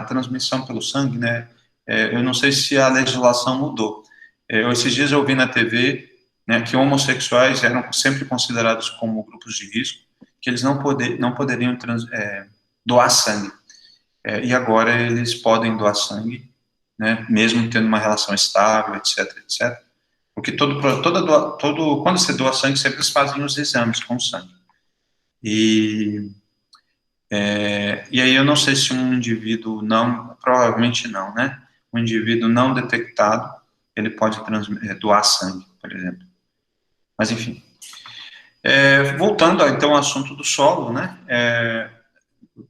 transmissão pelo sangue, né, eu não sei se a legislação mudou. Esses dias eu vi na TV, né, que homossexuais eram sempre considerados como grupos de risco, que eles não poderiam doar sangue. E agora eles podem doar sangue, né, mesmo tendo uma relação estável, etc, etc. Porque quando você doa sangue, sempre eles fazem os exames com sangue. E aí eu não sei se um indivíduo provavelmente não, né? Um indivíduo não detectado, ele pode doar sangue, por exemplo. Mas, enfim. Voltando, então, ao assunto do solo, né?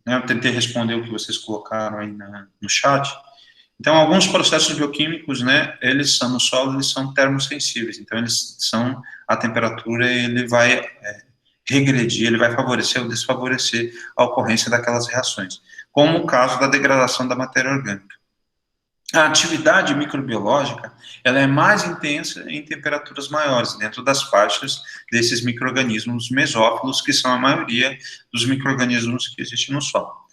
Eu tentei responder o que vocês colocaram aí no chat. Então, alguns processos bioquímicos, né, no solo, eles são termosensíveis. Então, a temperatura, ele vai regredir, ele vai favorecer ou desfavorecer a ocorrência daquelas reações, como o caso da degradação da matéria orgânica. A atividade microbiológica, ela é mais intensa em temperaturas maiores, dentro das faixas desses micro-organismos mesófilos, que são a maioria dos micro-organismos que existem no solo.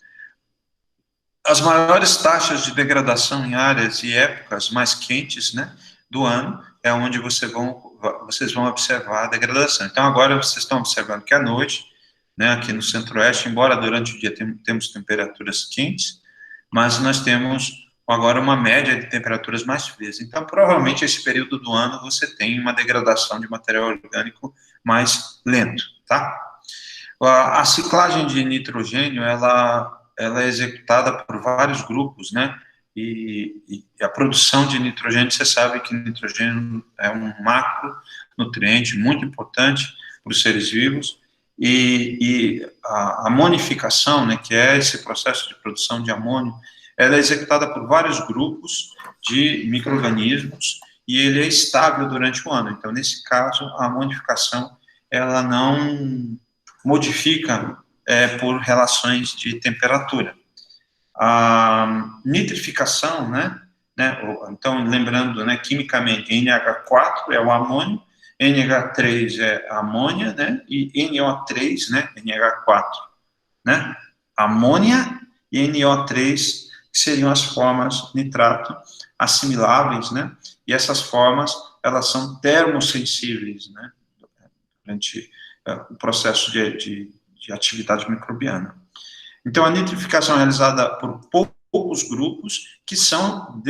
As maiores taxas de degradação em áreas e épocas mais quentes, né, do ano é onde vocês vão observar a degradação. Então, agora vocês estão observando que à noite, né, aqui no centro-oeste, embora durante o dia temos temperaturas quentes, mas nós temos agora uma média de temperaturas mais frias. Então, provavelmente, esse período do ano você tem uma degradação de material orgânico mais lento, tá? A ciclagem de nitrogênio, ela é executada por vários grupos, né? E a produção de nitrogênio, você sabe que nitrogênio é um macronutriente muito importante para os seres vivos, e a amonificação, né, que é esse processo de produção de amônio, ela é executada por vários grupos de micro-organismos, e ele é estável durante o ano. Então, nesse caso, a amonificação, ela não modifica por relações de temperatura. A nitrificação, né, então, lembrando, né, quimicamente, NH4 é o amônio, NH3 é a amônia, né, e NO3, né, NH4, né, amônia e NO3, que seriam as formas nitrato assimiláveis, né, e essas formas, elas são termosensíveis, né, durante o processo de atividade microbiana. Então, a nitrificação é realizada por poucos grupos que são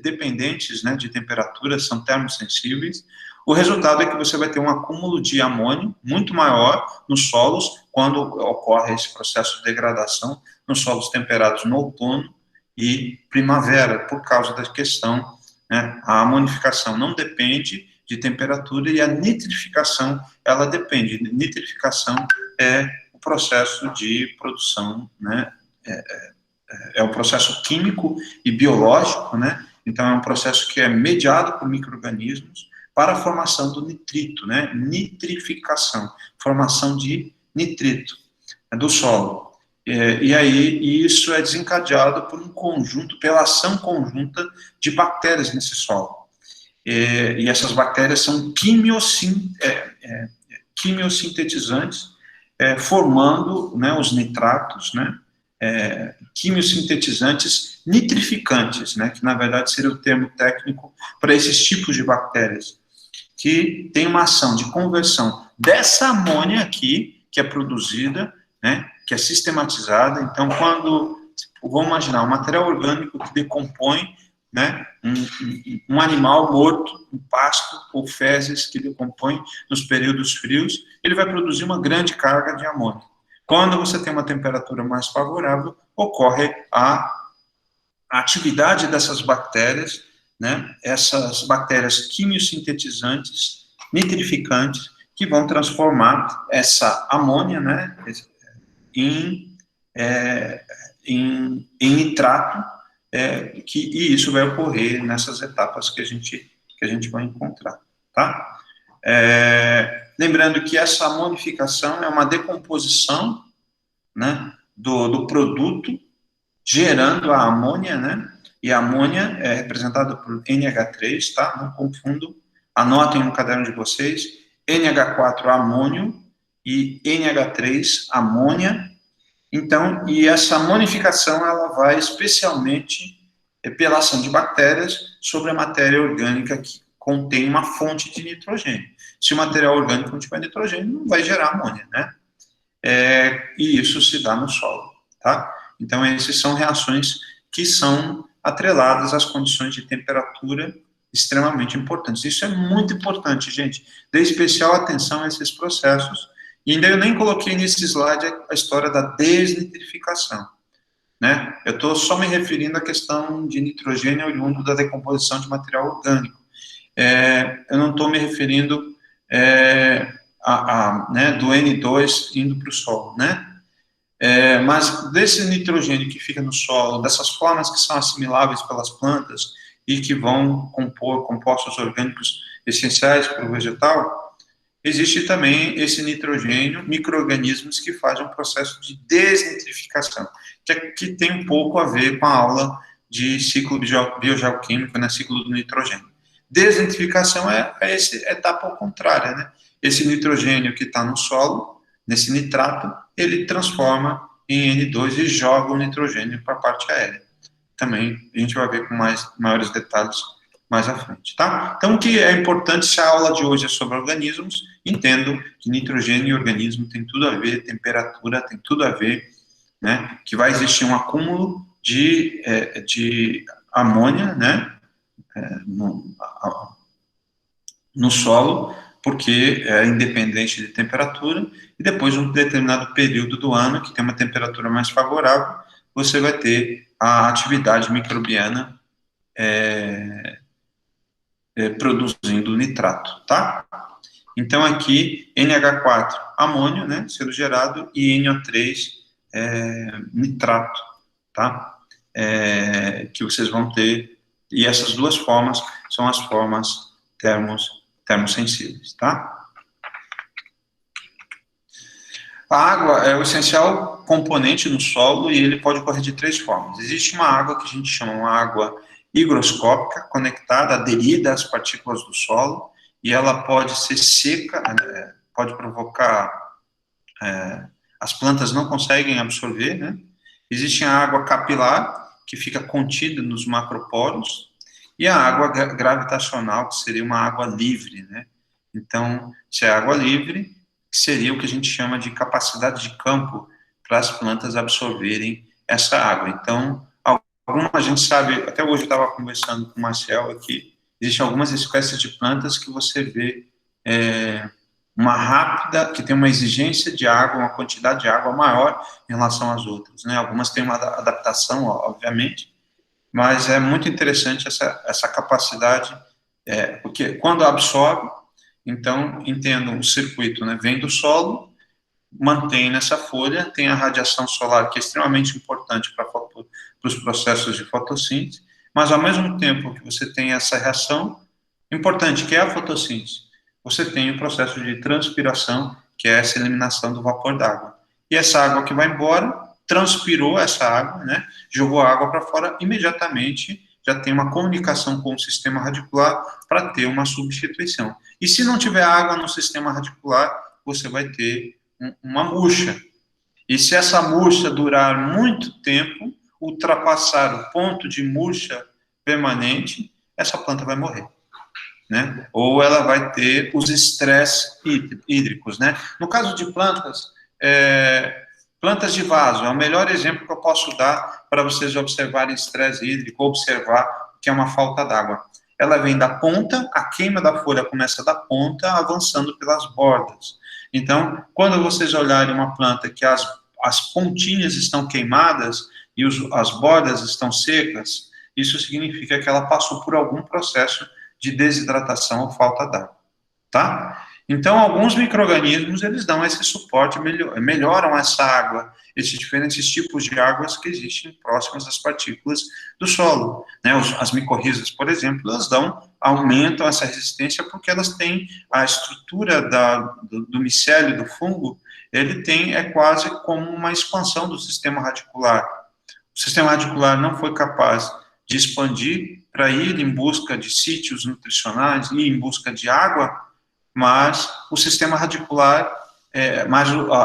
dependentes, né, de temperatura, são termosensíveis. O resultado é que você vai ter um acúmulo de amônio muito maior nos solos quando ocorre esse processo de degradação nos solos temperados no outono e primavera, por causa da questão, né, a amonificação não depende de temperatura e a nitrificação, ela depende. Nitrificação é o processo de produção, né, é um processo químico e biológico, né, então é um processo que é mediado por micro-organismos para a formação do nitrito, né, nitrificação, formação de nitrito do solo. E aí isso é desencadeado por pela ação conjunta de bactérias nesse solo. E essas bactérias são quimiosintetizantes, formando, né, os nitratos, né, quimiosintetizantes nitrificantes, né, que na verdade seria o termo técnico para esses tipos de bactérias, que tem uma ação de conversão dessa amônia aqui, que é produzida, né, que é sistematizada. Então, vamos imaginar, um material orgânico que decompõe, né, um animal morto, um pasto ou fezes que decompõe nos períodos frios, ele vai produzir uma grande carga de amônio. Quando você tem uma temperatura mais favorável, ocorre a atividade dessas bactérias, né, essas bactérias quimiosintetizantes, nitrificantes, que vão transformar essa amônia, né, em nitrato, e isso vai ocorrer nessas etapas que a gente vai encontrar, tá? Lembrando que essa amonificação é uma decomposição, né, do produto, gerando a amônia, né, e a amônia é representada por NH3, tá? Não confundam, anotem no caderno de vocês, NH4 amônio e NH3 amônia. Então, e essa amonificação, ela vai especialmente pela ação de bactérias sobre a matéria orgânica que contém uma fonte de nitrogênio. Se o material orgânico não tiver nitrogênio, não vai gerar amônia, né? E isso se dá no solo, tá? Então, essas são reações que são atreladas às condições de temperatura extremamente importantes. Isso é muito importante, gente. Dê especial atenção a esses processos. E ainda eu nem coloquei nesse slide a história da desnitrificação, né? Eu estou só me referindo à questão de nitrogênio oriundo da decomposição de material orgânico. Eu não estou me referindo né, do N2 indo para o solo, né? Mas desse nitrogênio que fica no solo, dessas formas que são assimiláveis pelas plantas e que vão compor compostos orgânicos essenciais para o vegetal, existe também esse nitrogênio, micro-organismos que fazem um processo de desnitrificação, que tem um pouco a ver com a aula de ciclo biogeoquímico, né, ciclo do nitrogênio. Desnitrificação é essa etapa ao contrário, né? Esse nitrogênio que está no solo, nesse nitrato, ele transforma em N2 e joga o nitrogênio para a parte aérea. Também a gente vai ver com maiores detalhes mais à frente, tá? Então, o que é importante, se a aula de hoje é sobre organismos, entendo que nitrogênio e organismo tem tudo a ver, temperatura tem tudo a ver, né? Que vai existir um acúmulo de amônia, né? No solo, porque é independente de temperatura, e depois de um determinado período do ano, que tem uma temperatura mais favorável, você vai ter a atividade microbiana produzindo nitrato, tá? Então, aqui, NH4, amônio, né, sendo gerado, e NO3, nitrato, tá? Que vocês vão ter, e essas duas formas são as formas termosensíveis, tá? A água é o essencial componente no solo e ele pode ocorrer de três formas. Existe uma água que a gente chama uma água higroscópica, conectada, aderida às partículas do solo, e ela pode ser seca, pode provocar, as plantas não conseguem absorver, né? Existe a água capilar, que fica contida nos macroporos, e a água gravitacional, que seria uma água livre, né? Então, se é água livre, seria o que a gente chama de capacidade de campo para as plantas absorverem essa água. Então, a gente sabe, até hoje eu estava conversando com o Marcel aqui, existem algumas espécies de plantas que você vê uma rápida, que tem uma exigência de água, uma quantidade de água maior em relação às outras, né? Algumas têm uma adaptação, obviamente, mas é muito interessante essa capacidade, porque quando absorve, então, entendo o circuito, né? Vem do solo, mantém nessa folha, tem a radiação solar, que é extremamente importante para os processos de fotossíntese, mas ao mesmo tempo que você tem essa reação importante, que é a fotossíntese, você tem o processo de transpiração, que é essa eliminação do vapor d'água. E essa água que vai embora, transpirou essa água, né? Jogou a água para fora, imediatamente já tem uma comunicação com o sistema radicular para ter uma substituição. E se não tiver água no sistema radicular, você vai ter uma murcha. E se essa murcha durar muito tempo, ultrapassar o ponto de murcha permanente, essa planta vai morrer, né? Ou ela vai ter os estresses hídricos, né? No caso de plantas, plantas de vaso é o melhor exemplo que eu posso dar para vocês observarem estresse hídrico, observar que é uma falta d'água. Ela vem da ponta, a queima da folha começa da ponta, avançando pelas bordas. Então, quando vocês olharem uma planta que as pontinhas estão queimadas e as bordas estão secas, isso significa que ela passou por algum processo de desidratação ou falta d'água, tá? Então, alguns micro-organismos, eles dão esse suporte, melhoram essa água, esses diferentes tipos de águas que existem próximas às partículas do solo. Né? As micorrizas, por exemplo, elas aumentam essa resistência porque elas têm a estrutura do micélio do fungo, é quase como uma expansão do sistema radicular. O sistema radicular não foi capaz de expandir para ir em busca de sítios nutricionais, ir em busca de água, mas o sistema radicular,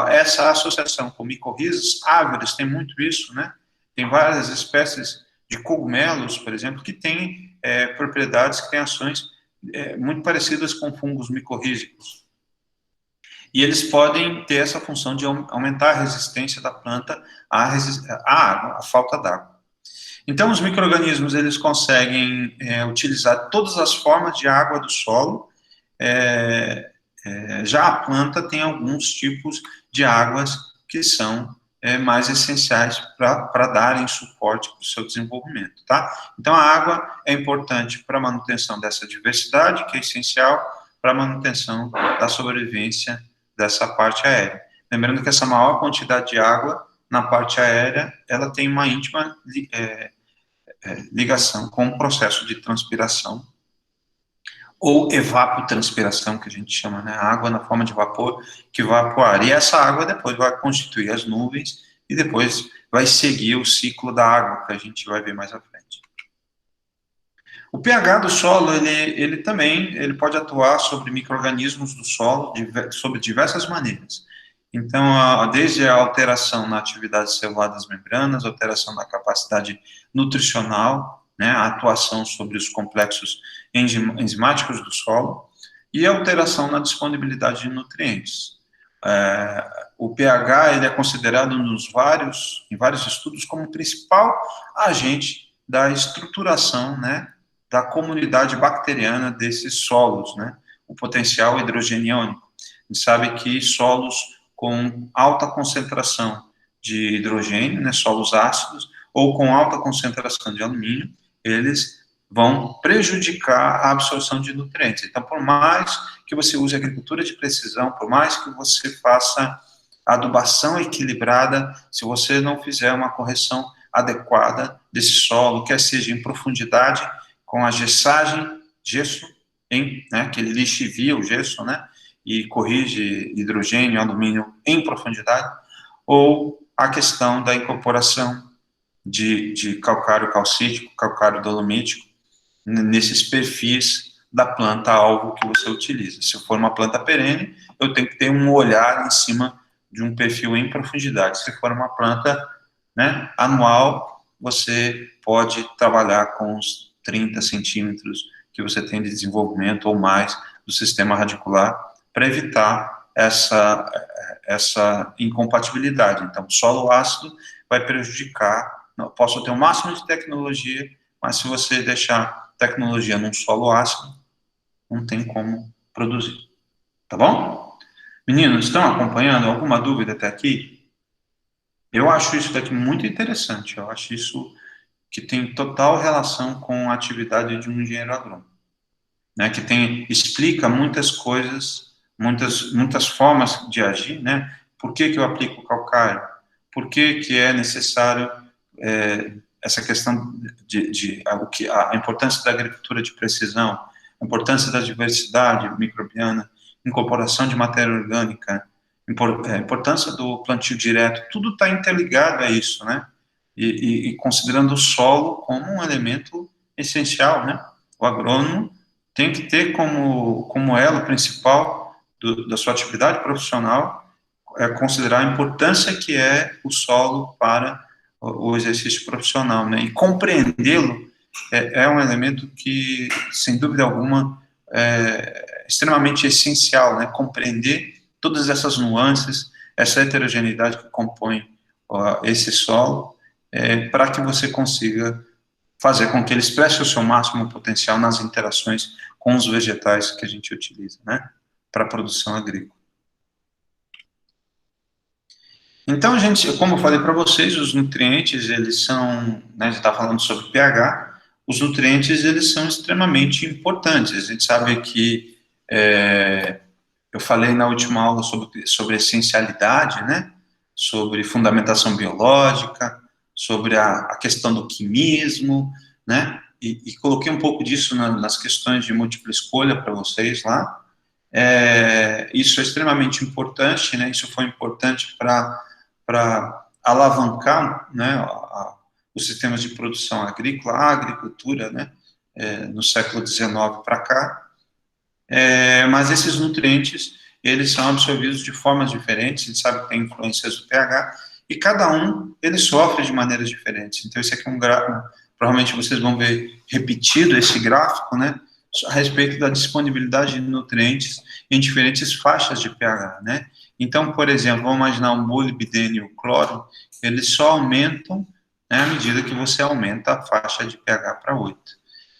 essa associação com micorrizas, árvores, tem muito isso, né? Tem várias espécies de cogumelos, por exemplo, que têm propriedades, que têm ações muito parecidas com fungos micorrízicos. E eles podem ter essa função de aumentar a resistência da planta à água, à falta d'água. Então, os micro-organismos, eles conseguem utilizar todas as formas de água do solo. Já a planta tem alguns tipos de águas que são mais essenciais para darem suporte para o seu desenvolvimento, tá? Então, a água é importante para a manutenção dessa diversidade, que é essencial para a manutenção da sobrevivência dessa parte aérea. Lembrando que essa maior quantidade de água na parte aérea, ela tem uma íntima ligação com o processo de transpiração, ou evapotranspiração, que a gente chama, né? A água na forma de vapor que vai para o ar. E essa água depois vai constituir as nuvens e depois vai seguir o ciclo da água, que a gente vai ver mais à frente. O pH do solo, ele também pode atuar sobre micro-organismos do solo sobre diversas maneiras. Então, desde a alteração na atividade celular das membranas, alteração na capacidade nutricional, né, a atuação sobre os complexos enzimáticos do solo e a alteração na disponibilidade de nutrientes. O pH ele é considerado em vários estudos como o principal agente da estruturação, né, da comunidade bacteriana desses solos, né, o potencial hidrogeniônico. A gente sabe que solos com alta concentração de hidrogênio, né, solos ácidos, ou com alta concentração de alumínio, eles vão prejudicar a absorção de nutrientes. Então, por mais que você use agricultura de precisão, por mais que você faça adubação equilibrada, se você não fizer uma correção adequada desse solo, quer seja em profundidade, com a gesso, né, que ele lixivia o gesso, né, e corrige hidrogênio e alumínio em profundidade, ou a questão da incorporação de calcário calcítico, calcário dolomítico, nesses perfis da planta-alvo que você utiliza. Se for uma planta perene, eu tenho que ter um olhar em cima de um perfil em profundidade. Se for uma planta, né, anual, você pode trabalhar com os 30 centímetros que você tem de desenvolvimento ou mais do sistema radicular para evitar essa incompatibilidade. Então, solo ácido vai prejudicar. Posso ter o máximo de tecnologia, mas se você deixar tecnologia num solo ácido, não tem como produzir. Tá bom? Meninos, estão acompanhando? Alguma dúvida até aqui? Eu acho isso daqui muito interessante. Eu acho isso que tem total relação com a atividade de um engenheiro agrônomo, né? Que explica muitas coisas, muitas formas de agir, né? Por que eu aplico calcário? Por que é necessário essa questão a importância da agricultura de precisão, a importância da diversidade microbiana, incorporação de matéria orgânica, importância do plantio direto, tudo está interligado a isso, né? E considerando o solo como um elemento essencial, né? O agrônomo tem que ter como elo principal da sua atividade profissional considerar a importância que é o solo para o exercício profissional, né? E compreendê-lo é um elemento que, sem dúvida alguma, é extremamente essencial, né? Compreender todas essas nuances, essa heterogeneidade que compõe esse solo, para que você consiga fazer com que ele expresse o seu máximo potencial nas interações com os vegetais que a gente utiliza, né? Para a produção agrícola. Então, gente, como eu falei para vocês, os nutrientes, eles são, né, a gente está falando sobre pH, os nutrientes, eles são extremamente importantes. A gente sabe que Eu falei na última aula sobre essencialidade, né? Sobre fundamentação biológica, sobre a questão do quimismo, né? E coloquei um pouco disso nas questões de múltipla escolha para vocês lá. Isso é extremamente importante, né? Isso foi importante para alavancar, né, os sistemas de produção agrícola, a agricultura, né, no século XIX para cá. Mas esses nutrientes, eles são absorvidos de formas diferentes, a gente sabe que tem influências do pH, e cada um, ele sofre de maneiras diferentes. Então, esse aqui é um gráfico, provavelmente vocês vão ver repetido esse gráfico, né, a respeito da disponibilidade de nutrientes em diferentes faixas de pH, né. Então, por exemplo, vamos imaginar um molibdênio e o cloro, eles só aumentam, né, à medida que você aumenta a faixa de pH para 8.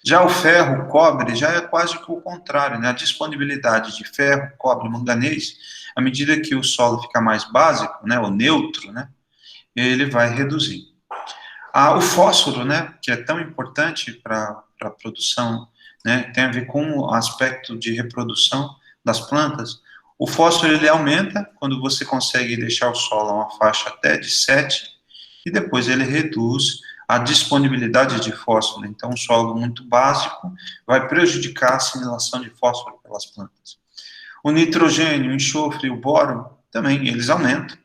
Já o ferro, o cobre, já é quase que o contrário, né? A disponibilidade de ferro, cobre, manganês, à medida que o solo fica mais básico, né, ou neutro, né, ele vai reduzir. O fósforo, né, que é tão importante para a produção, né, tem a ver com o aspecto de reprodução das plantas. O fósforo, ele aumenta quando você consegue deixar o solo a uma faixa até de 7, e depois ele reduz a disponibilidade de fósforo. Então, um solo muito básico vai prejudicar a assimilação de fósforo pelas plantas. O nitrogênio, o enxofre e o boro também, eles aumentam.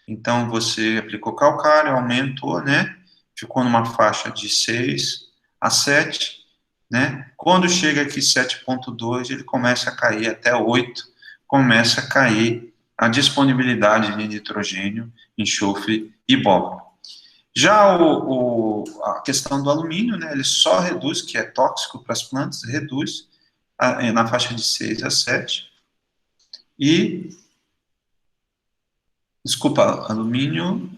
Então, você aplicou calcário, aumentou, né? Ficou numa faixa de 6 a 7, né? Quando chega aqui 7,2, ele começa a cair até 8, começa a cair a disponibilidade de nitrogênio, enxofre e boro. Já a questão do alumínio, né, ele só reduz, que é tóxico para as plantas, reduz na faixa de 6 a 7. E, desculpa, alumínio,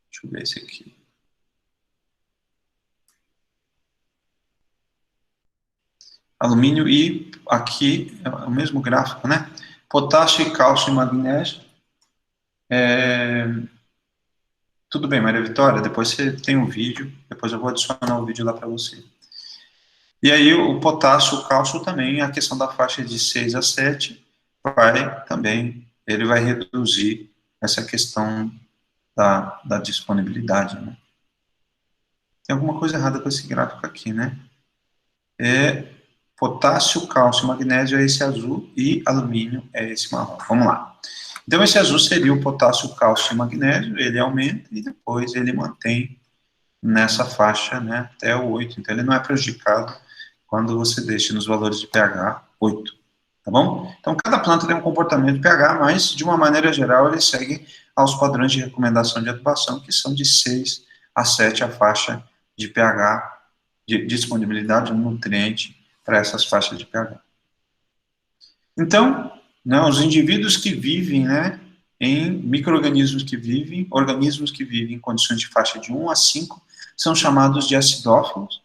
deixa eu ver esse aqui. Alumínio e aqui é o mesmo gráfico, né? Potássio, cálcio e magnésio. Tudo bem, Maria Vitória, depois você tem um vídeo, depois eu vou adicionar o vídeo lá para você. E aí o potássio, o cálcio também, a questão da faixa de 6 a 7, ele vai reduzir essa questão da disponibilidade, né? Tem alguma coisa errada com esse gráfico aqui, né? Potássio, cálcio, magnésio é esse azul e alumínio é esse marrom. Vamos lá. Então, esse azul seria o potássio, cálcio e magnésio, ele aumenta e depois ele mantém nessa faixa, né, até o 8. Então, ele não é prejudicado quando você deixa nos valores de pH 8, tá bom? Então, cada planta tem um comportamento pH, mas, de uma maneira geral, ele segue aos padrões de recomendação de adubação, que são de 6 a 7 a faixa de pH, de disponibilidade de nutriente para essas faixas de pH. Então, né, os indivíduos que vivem, né, em micro-organismos que vivem, organismos que vivem em condições de faixa de 1 a 5, são chamados de acidófilos.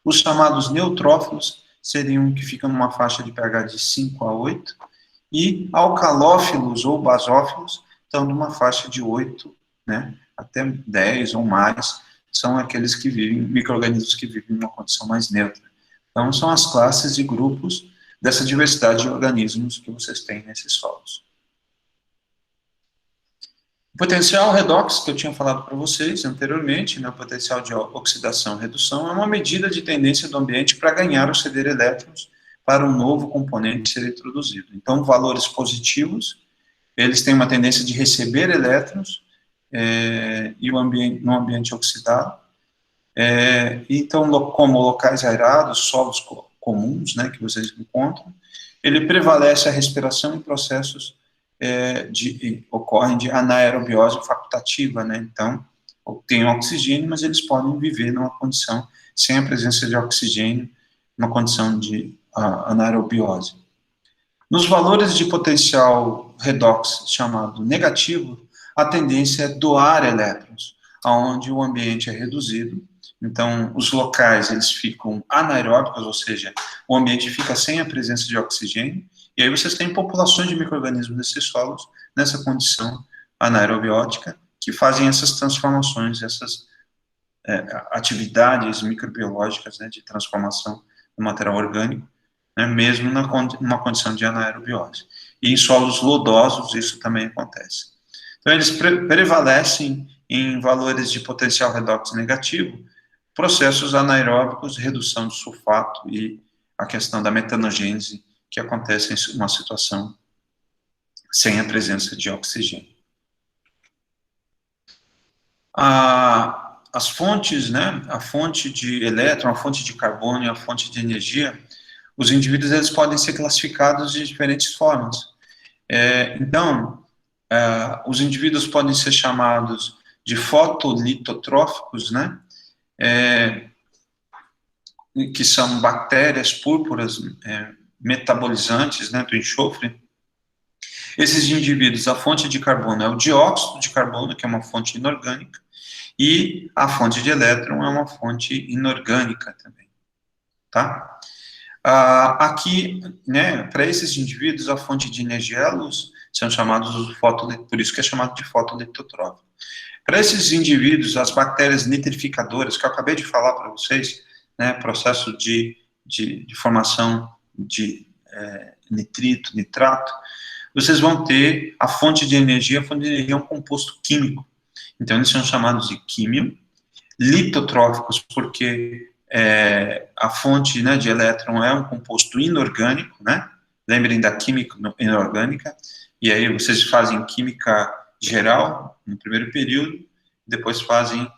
Os chamados neutrófilos seriam que ficam numa faixa de pH de 5 a 8, e alcalófilos ou basófilos estão numa faixa de 8, né, até 10 ou mais, são aqueles que vivem, micro-organismos que vivem em uma condição mais neutra. Então, são as classes e grupos dessa diversidade de organismos que vocês têm nesses solos. O potencial redox, que eu tinha falado para vocês anteriormente, né, o potencial de oxidação e redução, é uma medida de tendência do ambiente para ganhar ou ceder elétrons para um novo componente ser introduzido. Então, valores positivos, eles têm uma tendência de receber elétrons e no ambiente oxidado. Então, como locais aerados, solos comuns, né, que vocês encontram, ele prevalece a respiração em processos ocorrem de anaerobiose facultativa, né, então, tem oxigênio, mas eles podem viver numa condição sem a presença de oxigênio, uma condição de anaerobiose. Nos valores de potencial redox chamado negativo, a tendência é doar elétrons, aonde o ambiente é reduzido. Então, os locais, eles ficam anaeróbicos, ou seja, o ambiente fica sem a presença de oxigênio, e aí vocês têm populações de micro-organismos nesses solos, nessa condição anaerobiótica, que fazem essas transformações, essas atividades microbiológicas, né, de transformação do material orgânico, né, mesmo numa condição de anaerobiose. E em solos lodosos isso também acontece. Então, eles prevalecem em valores de potencial redox negativo, processos anaeróbicos, redução de sulfato e a questão da metanogênese, que acontece em uma situação sem a presença de oxigênio. As fontes, né, a fonte de elétron, a fonte de carbono e a fonte de energia, os indivíduos eles podem ser classificados de diferentes formas. Então, os indivíduos podem ser chamados de fotolitotróficos, né, que são bactérias púrpuras metabolizantes, né, do enxofre. Esses indivíduos, a fonte de carbono é o dióxido de carbono, que é uma fonte inorgânica, e a fonte de elétron é uma fonte inorgânica também, tá? Aqui, né, para esses indivíduos, a fonte de energia é a luz, são chamados por isso que é chamado de fotolitotrófico. Para esses indivíduos, as bactérias nitrificadoras, que eu acabei de falar para vocês, né, processo de formação de nitrito, nitrato, vocês vão ter a fonte de energia é um composto químico. Então, eles são chamados de quimio-litotróficos, porque a fonte, né, de elétron é um composto inorgânico, né? Lembrem da química inorgânica, e aí vocês fazem química geral no primeiro período, depois fazem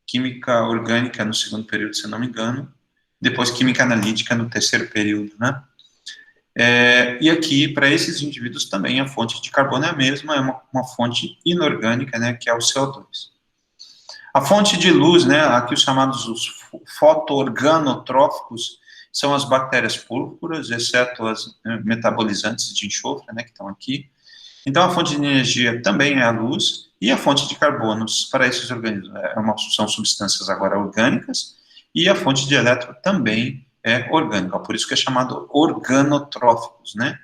química orgânica no segundo período, se não me engano, depois química analítica no terceiro período, né? E aqui, para esses indivíduos também, a fonte de carbono é a mesma, é uma fonte inorgânica, né, que é o CO2. A fonte de luz, né, aqui os chamados os fotoorganotróficos, são as bactérias púrpuras, exceto as metabolizantes de enxofre, né, que estão aqui. Então, a fonte de energia também é a luz, e a fonte de carbonos para esses organismos são substâncias agora orgânicas, e a fonte de elétron também é orgânica, por isso que é chamado organotróficos, né?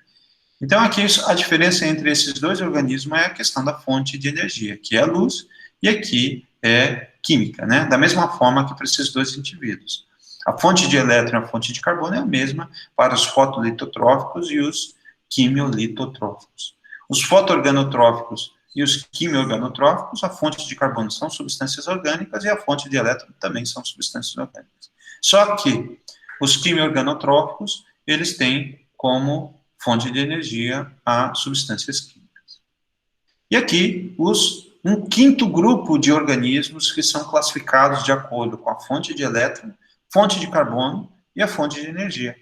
Então, aqui a diferença entre esses dois organismos é a questão da fonte de energia, que é a luz, e aqui é química, né? Da mesma forma que para esses dois indivíduos. A fonte de elétron e a fonte de carbono é a mesma para os fotolitotróficos e os quimiolitotróficos. Os fotoorganotróficos e os quimiorganotróficos, a fonte de carbono são substâncias orgânicas e a fonte de elétron também são substâncias orgânicas. Só que os quimiorganotróficos, eles têm como fonte de energia a substâncias químicas. E aqui, um quinto grupo de organismos que são classificados de acordo com a fonte de elétron, fonte de carbono e a fonte de energia.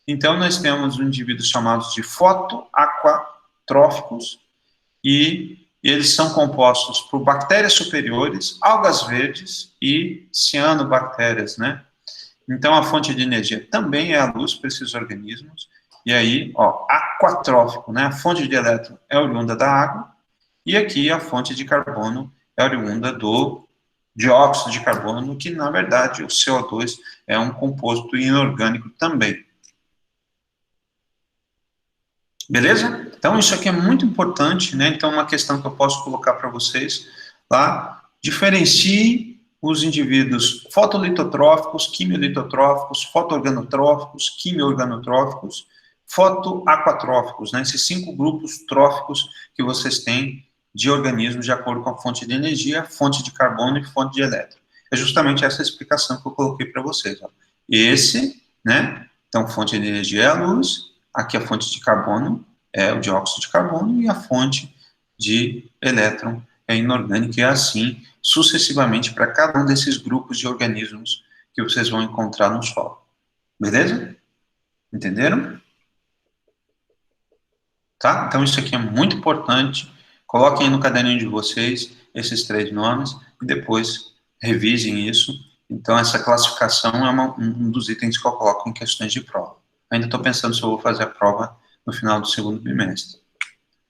Então, nós temos indivíduos chamados de fotoaquatróficos, e eles são compostos por bactérias superiores, algas verdes e cianobactérias, né? Então, a fonte de energia também é a luz para esses organismos. E aí, aquatrófico, né? A fonte de elétron é oriunda da água. E aqui a fonte de carbono é oriunda do dióxido de carbono, que, na verdade, o CO2 é um composto inorgânico também. Beleza? Então, isso aqui é muito importante, né? Então, uma questão que eu posso colocar para vocês lá, diferencie os indivíduos fotolitotróficos, quimiolitotróficos, fotoorganotróficos, quimiorganotróficos, fotoaquatróficos, né? Esses 5 grupos tróficos que vocês têm de organismos de acordo com a fonte de energia, fonte de carbono e fonte de elétron. É justamente essa explicação que eu coloquei para vocês. Ó. Esse, né? Então, fonte de energia é a luz, aqui a fonte de carbono é o dióxido de carbono e a fonte de elétron é inorgânica, e assim sucessivamente para cada um desses grupos de organismos que vocês vão encontrar no solo. Beleza? Entenderam? Tá? Então isso aqui é muito importante. Coloquem no caderninho de vocês esses 3 nomes e depois revisem isso. Então essa classificação é um dos itens que eu coloco em questões de prova. Ainda estou pensando se eu vou fazer a prova no final do segundo bimestre.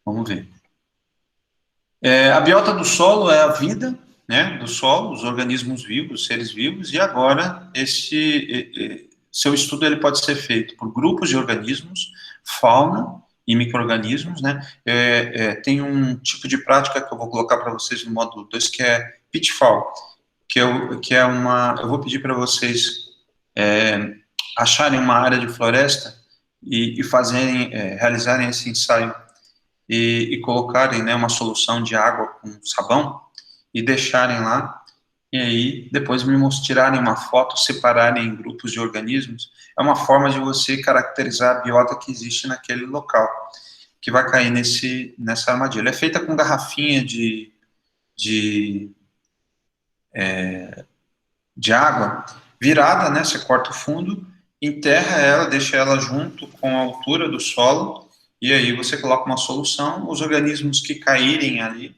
Vamos ver. A biota do solo é a vida, né, do solo, os organismos vivos, os seres vivos, e agora seu estudo ele pode ser feito por grupos de organismos, fauna e micro-organismos, né, tem um tipo de prática que eu vou colocar para vocês no módulo 2, que é pitfall, que é eu vou pedir para vocês acharem uma área de floresta e realizarem esse ensaio e colocarem, né, uma solução de água com sabão e deixarem lá, e aí depois tirarem uma foto, separarem em grupos de organismos. É uma forma de você caracterizar a biota que existe naquele local, que vai cair nessa armadilha. É feita com garrafinha de, de água virada, né? Você corta o fundo, enterra ela, deixa ela junto com a altura do solo, e aí você coloca uma solução. Os organismos que caírem ali,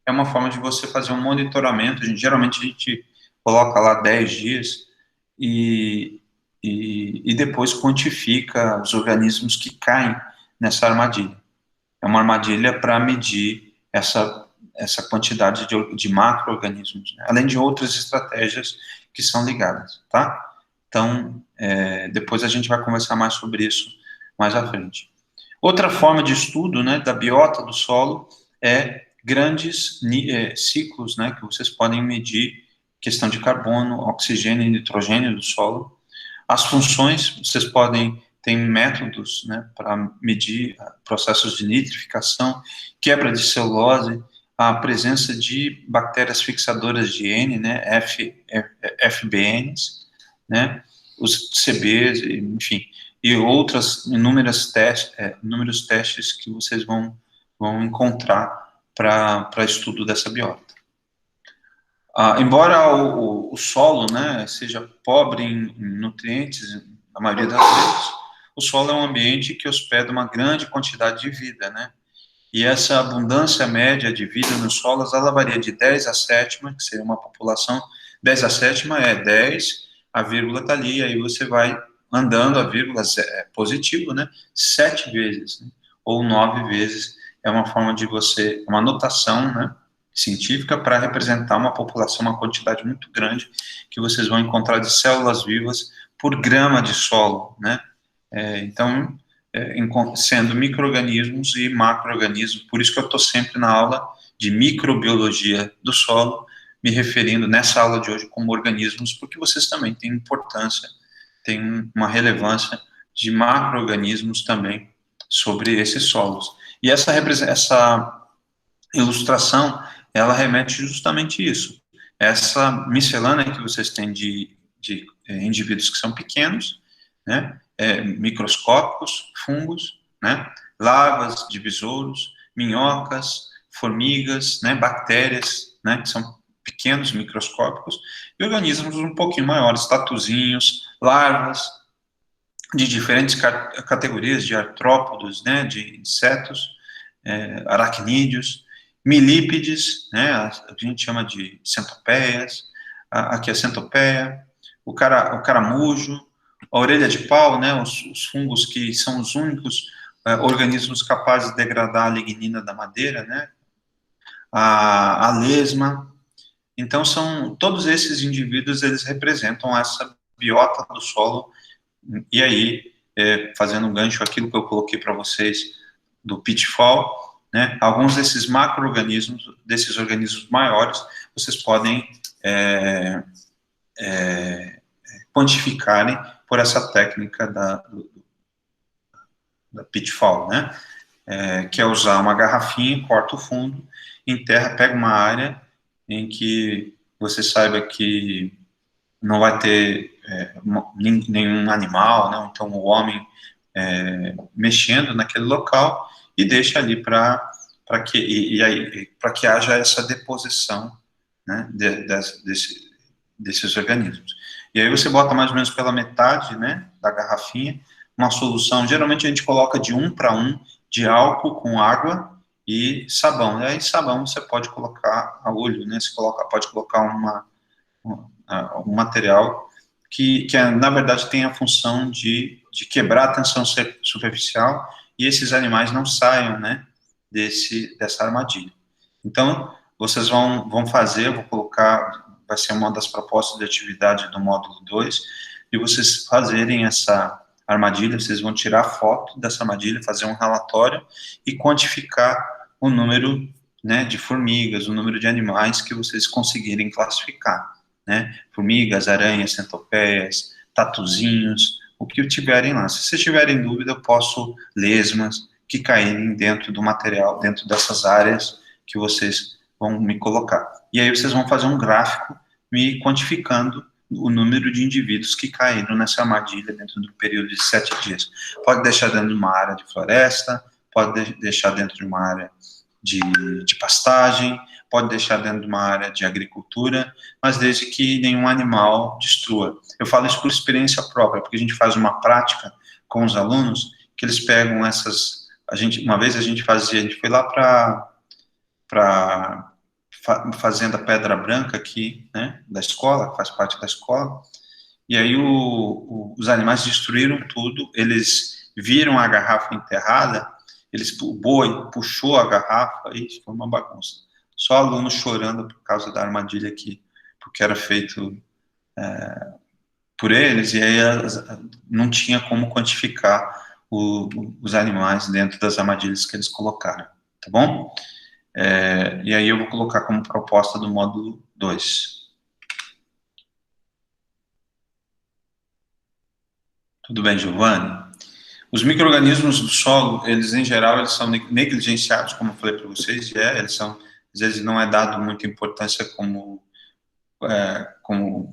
é uma forma de você fazer um monitoramento. Geralmente a gente coloca lá 10 dias e depois quantifica os organismos que caem nessa armadilha. É uma armadilha para medir essa quantidade de macro-organismos, né? Além de outras estratégias que são ligadas, tá? Então, depois a gente vai conversar mais sobre isso mais à frente. Outra forma de estudo, né, da biota do solo é grandes ciclos, né, que vocês podem medir questão de carbono, oxigênio e nitrogênio do solo. As funções, vocês podem, tem métodos, né, para medir processos de nitrificação, quebra de celulose, a presença de bactérias fixadoras de N, né, FBNs, né, os CBs, enfim, e outras inúmeros testes que vocês vão encontrar para estudo dessa biota. Embora o solo, né, seja pobre em nutrientes, a maioria das vezes, o solo é um ambiente que hospeda uma grande quantidade de vida, né? E essa abundância média de vida nos solos, ela varia de 10 a sétima, que seria uma população, 10 a sétima é 10, a vírgula está ali, aí você vai andando, a vírgula é positivo, né? 7 vezes, né? Ou 9 vezes, é uma forma de você, uma notação, né, científica para representar uma população, uma quantidade muito grande que vocês vão encontrar de células vivas por grama de solo, né? Então, sendo micro-organismos e macro-organismos, por isso que eu estou sempre na aula de microbiologia do solo, me referindo nessa aula de hoje como organismos, porque vocês também têm importância, têm uma relevância de macro-organismos também sobre esses solos. E essa ilustração, ela remete justamente isso. Essa miscelânea que vocês têm de indivíduos que são pequenos, né, microscópicos, fungos, né, larvas de besouros, minhocas, formigas, né, bactérias, né, que são pequenos, microscópicos, e organismos um pouquinho maiores, tatuzinhos, larvas de diferentes categorias de artrópodos, né, de insetos, aracnídeos, milípedes, né, a gente chama de centopeias, aqui é a centopeia, o caramujo, a orelha de pau, né, os fungos que são os únicos organismos capazes de degradar a lignina da madeira, né, a lesma. Então, todos esses indivíduos, eles representam essa biota do solo. E aí, fazendo um gancho aquilo que eu coloquei para vocês do pitfall, né, alguns desses macro-organismos, desses organismos maiores, vocês podem quantificarem por essa técnica da pitfall, né, que é usar uma garrafinha, corta o fundo, enterra, pega uma área em que você saiba que não vai ter nenhum animal, né, então o homem mexendo naquele local e deixa ali para que haja essa deposição, né, desses organismos. E aí você bota mais ou menos pela metade, né, da garrafinha uma solução. Geralmente a gente coloca de 1 para 1 de álcool com água e sabão. E aí sabão você pode colocar a olho, né? Você pode colocar um material que na verdade tem a função de quebrar a tensão superficial e esses animais não saiam, né, dessa armadilha. Então, vocês vão fazer, eu vou colocar, vai ser uma das propostas de atividade do módulo 2, de vocês fazerem essa armadilha, vocês vão tirar foto dessa armadilha, fazer um relatório e quantificar o número, né, de formigas, o número de animais que vocês conseguirem classificar, né, formigas, aranhas, centopeias, tatuzinhos, o que tiverem lá. Se vocês tiverem dúvida, eu posso lesmas, que caírem dentro do material, dentro dessas áreas que vocês vão me colocar. E aí vocês vão fazer um gráfico me quantificando o número de indivíduos que caíram nessa armadilha dentro do período de 7 dias. Pode deixar dentro de uma área de floresta, pode deixar dentro de uma área de pastagem, pode deixar dentro de uma área de agricultura, mas desde que nenhum animal destrua. Eu falo isso por experiência própria, porque a gente faz uma prática com os alunos, que eles pegam essas... Uma vez a gente foi lá para Fazenda Pedra Branca aqui, né, da escola, que faz parte da escola, e aí os animais destruíram tudo, eles viram a garrafa enterrada, o boi puxou a garrafa e foi uma bagunça. Só alunos chorando por causa da armadilha aqui, porque era feito por eles, e aí não tinha como quantificar os animais dentro das armadilhas que eles colocaram, tá bom? E aí eu vou colocar como proposta do módulo 2. Tudo bem, Giovanni? Os micro-organismos do solo, eles em geral, eles são negligenciados, como eu falei para vocês, eles são, às vezes não é dado muita importância como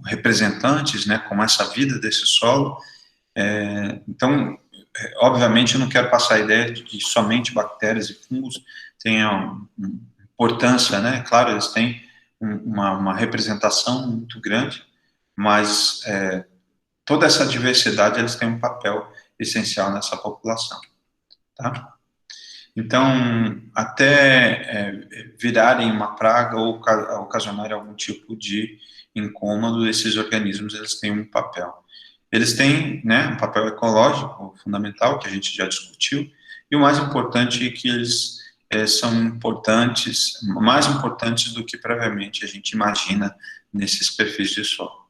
representantes, né, como essa vida desse solo. Então, obviamente, eu não quero passar a ideia de que somente bactérias e fungos tenham importância, né? Claro, eles têm uma representação muito grande, mas toda essa diversidade, eles têm um papel essencial nessa população, tá? Então, até virarem uma praga ou ocasionarem algum tipo de incômodo, esses organismos, eles têm um papel. Eles têm, né, um papel ecológico fundamental, que a gente já discutiu, e o mais importante é que eles são importantes, mais importantes do que previamente a gente imagina nesses perfis de solo.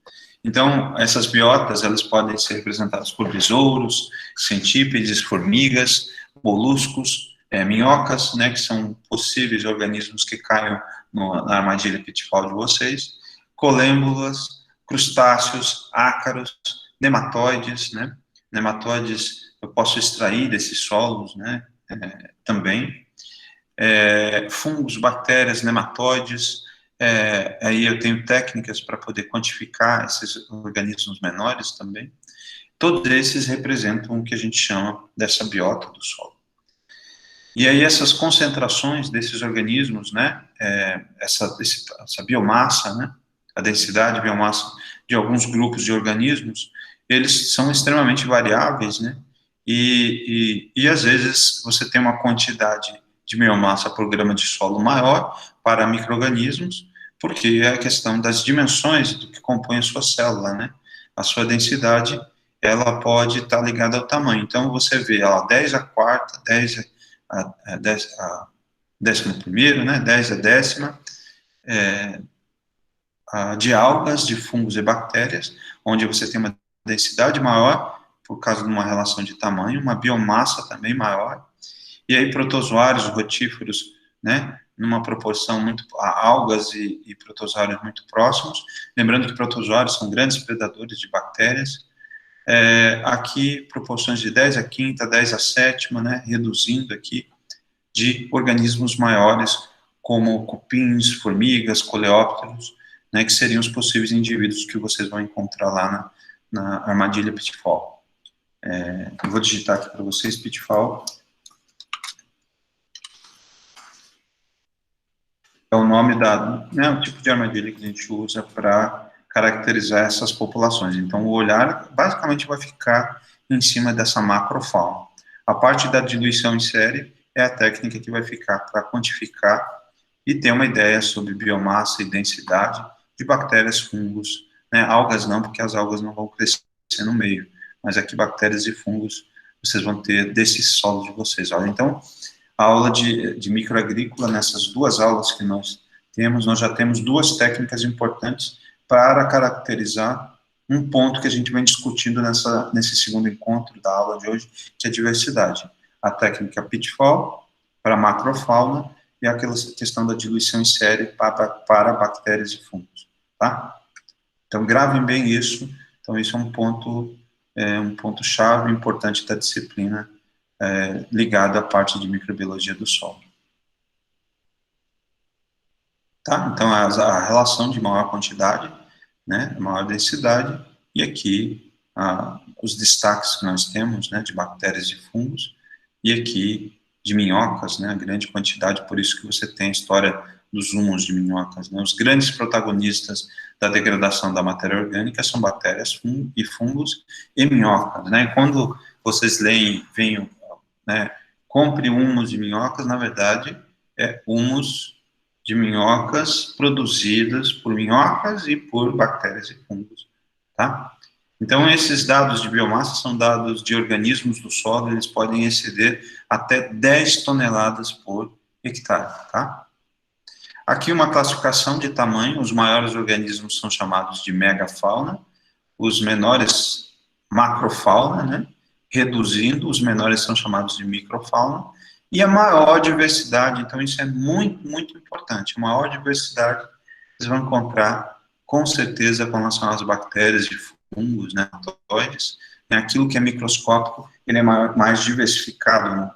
Então, essas biotas, elas podem ser representadas por besouros, centípedes, formigas, moluscos, minhocas, né, que são possíveis organismos que caiam na armadilha pitfall de vocês, colêmbulas, crustáceos, ácaros, nematóides, né, nematóides eu posso extrair desses solos, né, também, fungos, bactérias, nematóides, aí eu tenho técnicas para poder quantificar esses organismos menores também. Todos esses representam o que a gente chama dessa biota do solo. E aí essas concentrações desses organismos, né, essa biomassa, né, a densidade de biomassa de alguns grupos de organismos, eles são extremamente variáveis, né, e às vezes você tem uma quantidade de biomassa por grama de solo maior para micro-organismos, porque é a questão das dimensões do que compõe a sua célula, né, a sua densidade, ela pode estar ligada ao tamanho. Então, você vê, 10 a quarta, 10 a 11º, né, 10 a décima, de algas, de fungos e bactérias, onde você tem uma densidade maior, por causa de uma relação de tamanho, uma biomassa também maior, e aí protozoários, rotíferos, né, numa proporção muito, algas e protozoários muito próximos, lembrando que protozoários são grandes predadores de bactérias, aqui proporções de 10 a quinta, 10 a sétima, né, reduzindo aqui, de organismos maiores, como cupins, formigas, coleópteros, né, que seriam os possíveis indivíduos que vocês vão encontrar lá na armadilha pitfall. Eu vou digitar aqui para vocês, pitfall. É o nome né, o tipo de armadilha que a gente usa para caracterizar essas populações. Então, o olhar basicamente vai ficar em cima dessa macrofauna. A parte da diluição em série é a técnica que vai ficar para quantificar e ter uma ideia sobre biomassa e densidade de bactérias, fungos, né, algas não, porque as algas não vão crescer no meio, mas aqui bactérias e fungos vocês vão ter desses solos de vocês. Olha, então, a aula de microagrícola, nessas duas aulas que nós já temos duas técnicas importantes para caracterizar um ponto que a gente vem discutindo nesse segundo encontro da aula de hoje, que é a diversidade. A técnica pitfall para macrofauna e aquela questão da diluição em série para bactérias e fungos, tá? Então, gravem bem isso. Então, isso é um ponto chave importante da disciplina ligado à parte de microbiologia do solo. Tá? Então, a relação de maior quantidade, né, maior densidade, e aqui os destaques que nós temos, né, de bactérias e fungos, e aqui de minhocas, né, a grande quantidade, por isso que você tem a história dos humus de minhocas, né, os grandes protagonistas da degradação da matéria orgânica são bactérias e fungos e minhocas, né, e quando vocês leem, né, compre humus de minhocas, na verdade, é humus de minhocas produzidas por minhocas e por bactérias e fungos, tá? Então, esses dados de biomassa são dados de organismos do solo, eles podem exceder até 10 toneladas por hectare, tá? Aqui uma classificação de tamanho, os maiores organismos são chamados de megafauna, os menores macrofauna, né? Reduzindo, os menores são chamados de microfauna, e a maior diversidade, então isso é muito, muito importante, a maior diversidade vocês vão encontrar, com certeza, com relação às bactérias e fungos, né, né, aquilo que é microscópico, ele é mais diversificado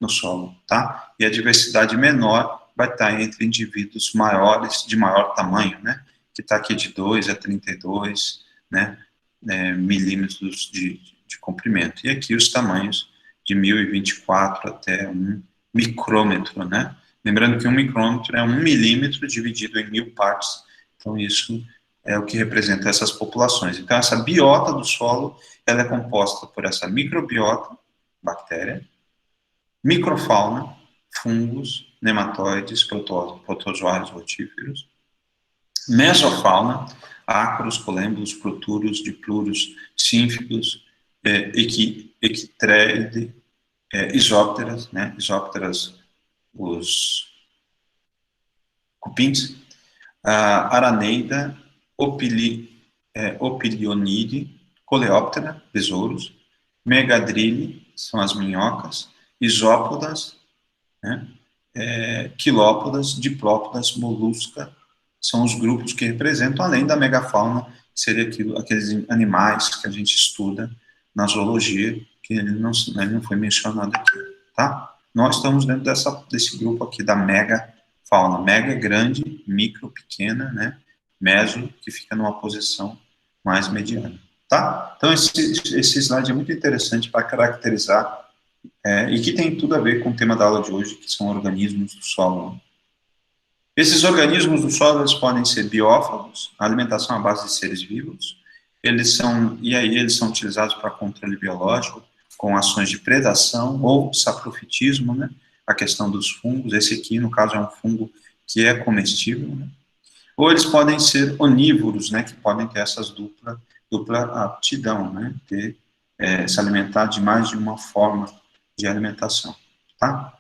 no solo, tá? E a diversidade menor vai estar entre indivíduos maiores, de maior tamanho, né, que está aqui de 2 a 32, né, milímetros de comprimento. E aqui os tamanhos de 1024 até 1 micrômetro, né? Lembrando que 1 micrômetro é 1 milímetro dividido em 1000 partes. Então, isso é o que representa essas populações. Então, essa biota do solo, ela é composta por essa microbiota, bactéria, microfauna, fungos, nematóides, protozoários rotíferos, mesofauna, ácaros, colêmbulos, proturos, dipluros, sínficos, equitreide, isópteras, né, isópteras, os cupins, araneida, opilionide, coleóptera, besouros, megadrile, são as minhocas, isópodas, né, quilópodas, diplópodas, molusca, são os grupos que representam, além da megafauna, que seria aqueles animais que a gente estuda na zoologia, que ele não foi mencionado aqui, tá? Nós estamos dentro desse grupo aqui, da megafauna. Mega é grande, micro, pequena, né? Meso, que fica numa posição mais mediana, tá? Então, esse slide é muito interessante para caracterizar, e que tem tudo a ver com o tema da aula de hoje, que são organismos do solo. Esses organismos do solo, eles podem ser biófagos, a alimentação à base de seres vivos, eles são utilizados para controle biológico, com ações de predação ou saprofitismo, né? A questão dos fungos, esse aqui, no caso, é um fungo que é comestível, né? Ou eles podem ser onívoros, né? Que podem ter essas dupla aptidão, né? Se alimentar de mais de uma forma de alimentação, tá?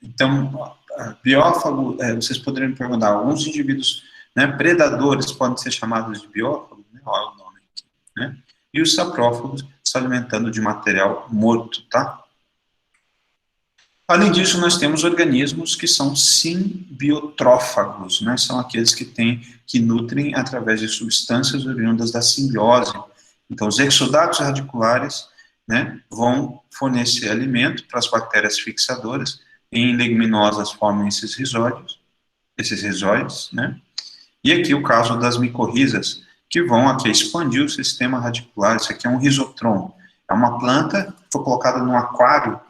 Então, biófago, vocês poderiam me perguntar, alguns indivíduos, né, predadores podem ser chamados de biófagos, né? Olha o nome aqui, né? E os saprófagos se alimentando de material morto, tá? Além disso, nós temos organismos que são simbiotrófagos, né? São aqueles que nutrem através de substâncias oriundas da simbiose. Então, os exudatos radiculares, né, vão fornecer alimento para as bactérias fixadoras, em leguminosas formam esses rizóides, né? E aqui o caso das micorrizas, que vão aqui expandir o sistema radicular. Isso aqui é um risotrom, é uma planta que foi colocada num aquário,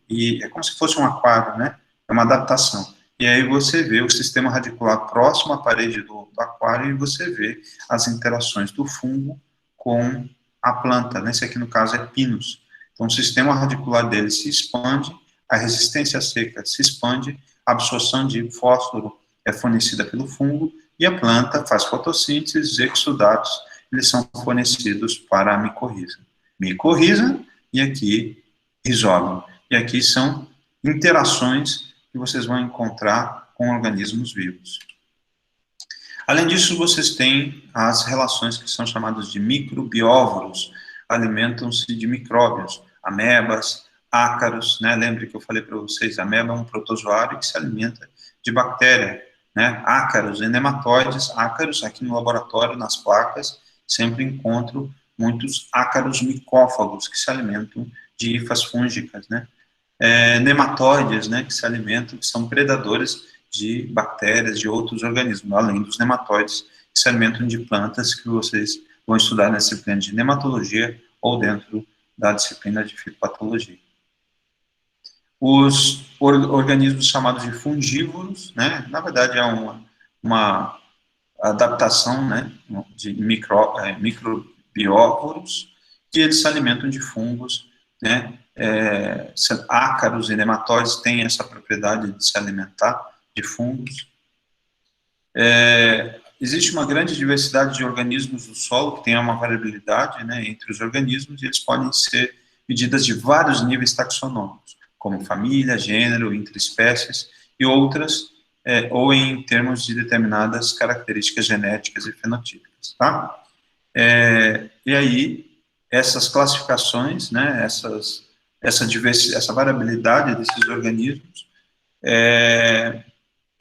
e é como se fosse um aquário, né? É uma adaptação. E aí você vê o sistema radicular próximo à parede do aquário, e você vê as interações do fungo com a planta, né? Esse aqui no caso é pinus. Então o sistema radicular dele se expande, a resistência seca se expande, a absorção de fósforo é fornecida pelo fungo, e a planta faz fotossíntese, os exudatos, eles são fornecidos para a micorriza. Micorriza, e aqui rizólogo. E aqui são interações que vocês vão encontrar com organismos vivos. Além disso, vocês têm as relações que são chamadas de microbióvoros, alimentam-se de micróbios, amebas, ácaros, né? Lembre que eu falei para vocês, a ameba é um protozoário que se alimenta de bactéria, né? Ácaros e nematóides. Ácaros, aqui no laboratório, nas placas, sempre encontro muitos ácaros micófagos que se alimentam de hifas fúngicas, né? Nematóides, né, que se alimentam, que são predadores de bactérias, de outros organismos, além dos nematóides que se alimentam de plantas, que vocês vão estudar na disciplina de nematologia ou dentro da disciplina de fitopatologia. Os organismos chamados de fungívoros, né, na verdade é uma adaptação, né, de microbióvoros, que eles se alimentam de fungos, né, ácaros e nematóides têm essa propriedade de se alimentar de fungos. Existe uma grande diversidade de organismos do solo, que tem uma variabilidade, né, entre os organismos, e eles podem ser medidas de vários níveis taxonômicos, como família, gênero, interespécies e outras, ou em termos de determinadas características genéticas e fenotípicas, tá? E aí, essas classificações, né, essa variabilidade desses organismos,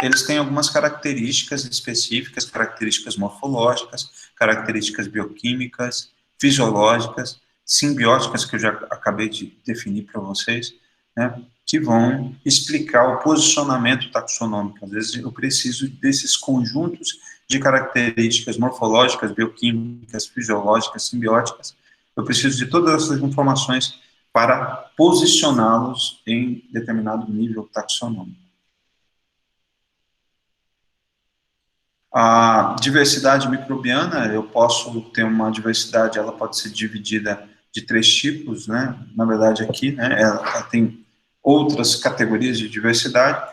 eles têm algumas características específicas, características morfológicas, características bioquímicas, fisiológicas, simbióticas, que eu já acabei de definir para vocês, né, que vão explicar o posicionamento taxonômico. Às vezes eu preciso desses conjuntos de características morfológicas, bioquímicas, fisiológicas, simbióticas. Eu preciso de todas essas informações para posicioná-los em determinado nível taxonômico. A diversidade microbiana, eu posso ter uma diversidade, ela pode ser dividida de 3 tipos, né? Na verdade aqui, né, ela tem outras categorias de diversidade.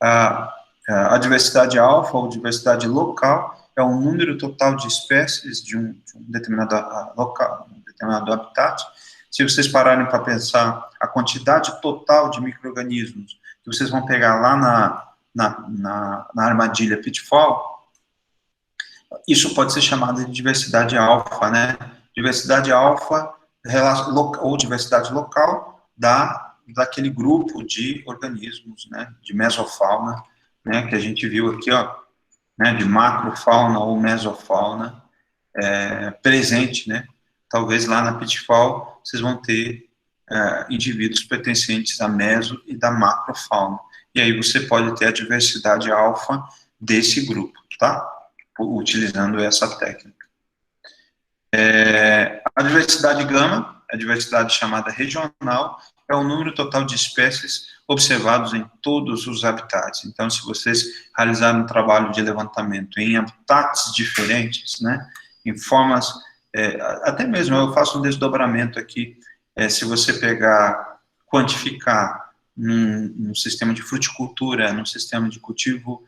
A diversidade alfa, ou diversidade local, é o número total de espécies de um determinado local, um determinado habitat. Se vocês pararem para pensar a quantidade total de micro-organismos que vocês vão pegar lá na armadilha Pitfall, isso pode ser chamado de diversidade alfa, né? Diversidade alfa ou diversidade local daquele grupo de organismos, né? De mesofauna, né? Que a gente viu aqui, ó, né? De macrofauna ou mesofauna presente, né? Talvez lá na Pitfall vocês vão ter indivíduos pertencentes à meso e da macrofauna. E aí você pode ter a diversidade alfa desse grupo, tá? Utilizando essa técnica. A diversidade gama, a diversidade chamada regional, é o número total de espécies observados em todos os habitats. Então, se vocês realizarem um trabalho de levantamento em habitats diferentes, né, em formas, até mesmo eu faço um desdobramento aqui, se você quantificar num sistema de fruticultura, num sistema de cultivo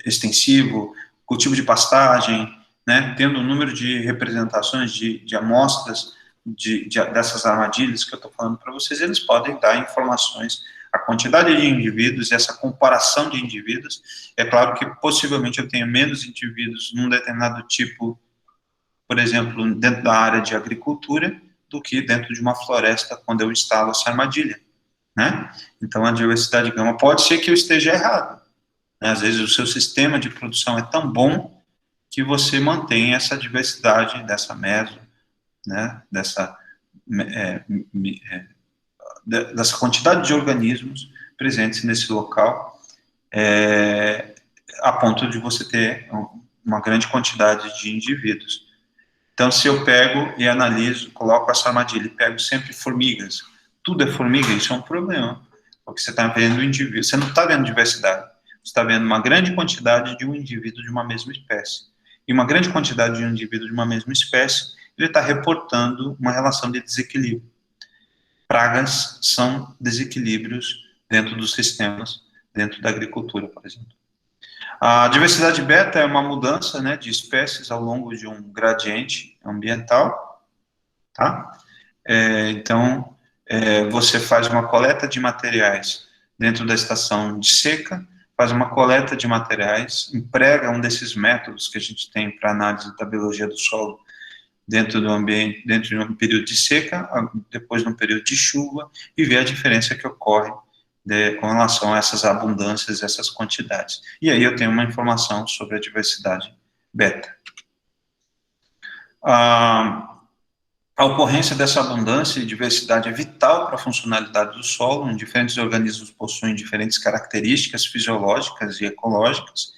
extensivo, cultivo de pastagem, né, tendo um número de representações de amostras dessas armadilhas que eu estou falando para vocês, eles podem dar informações, a quantidade de indivíduos e essa comparação de indivíduos. É claro que possivelmente eu tenho menos indivíduos num determinado tipo, por exemplo, dentro da área de agricultura, do que dentro de uma floresta, quando eu instalo essa armadilha, né? Então, a diversidade gama pode ser que eu esteja errado. Às vezes o seu sistema de produção é tão bom que você mantém essa diversidade dessa meso, né, dessa quantidade de organismos presentes nesse local, a ponto de você ter uma grande quantidade de indivíduos. Então, se eu pego e analiso, coloco essa armadilha e pego sempre formigas, tudo é formiga, isso é um problema, porque você está vendo indivíduo, você não está vendo diversidade. Você está vendo uma grande quantidade de um indivíduo de uma mesma espécie. E uma grande quantidade de um indivíduo de uma mesma espécie, ele está reportando uma relação de desequilíbrio. Pragas são desequilíbrios dentro dos sistemas, dentro da agricultura, por exemplo. A diversidade beta é uma mudança, né, de espécies ao longo de um gradiente ambiental, tá? Então, você faz uma coleta de materiais dentro da estação de seca, faz uma coleta de materiais, emprega um desses métodos que a gente tem para análise da biologia do solo dentro do ambiente, dentro de um período de seca, depois de um período de chuva, e vê a diferença que ocorre com relação a essas abundâncias, essas quantidades. E aí eu tenho uma informação sobre a diversidade beta. A ocorrência dessa abundância e diversidade é vital para a funcionalidade do solo, onde diferentes organismos possuem diferentes características fisiológicas e ecológicas,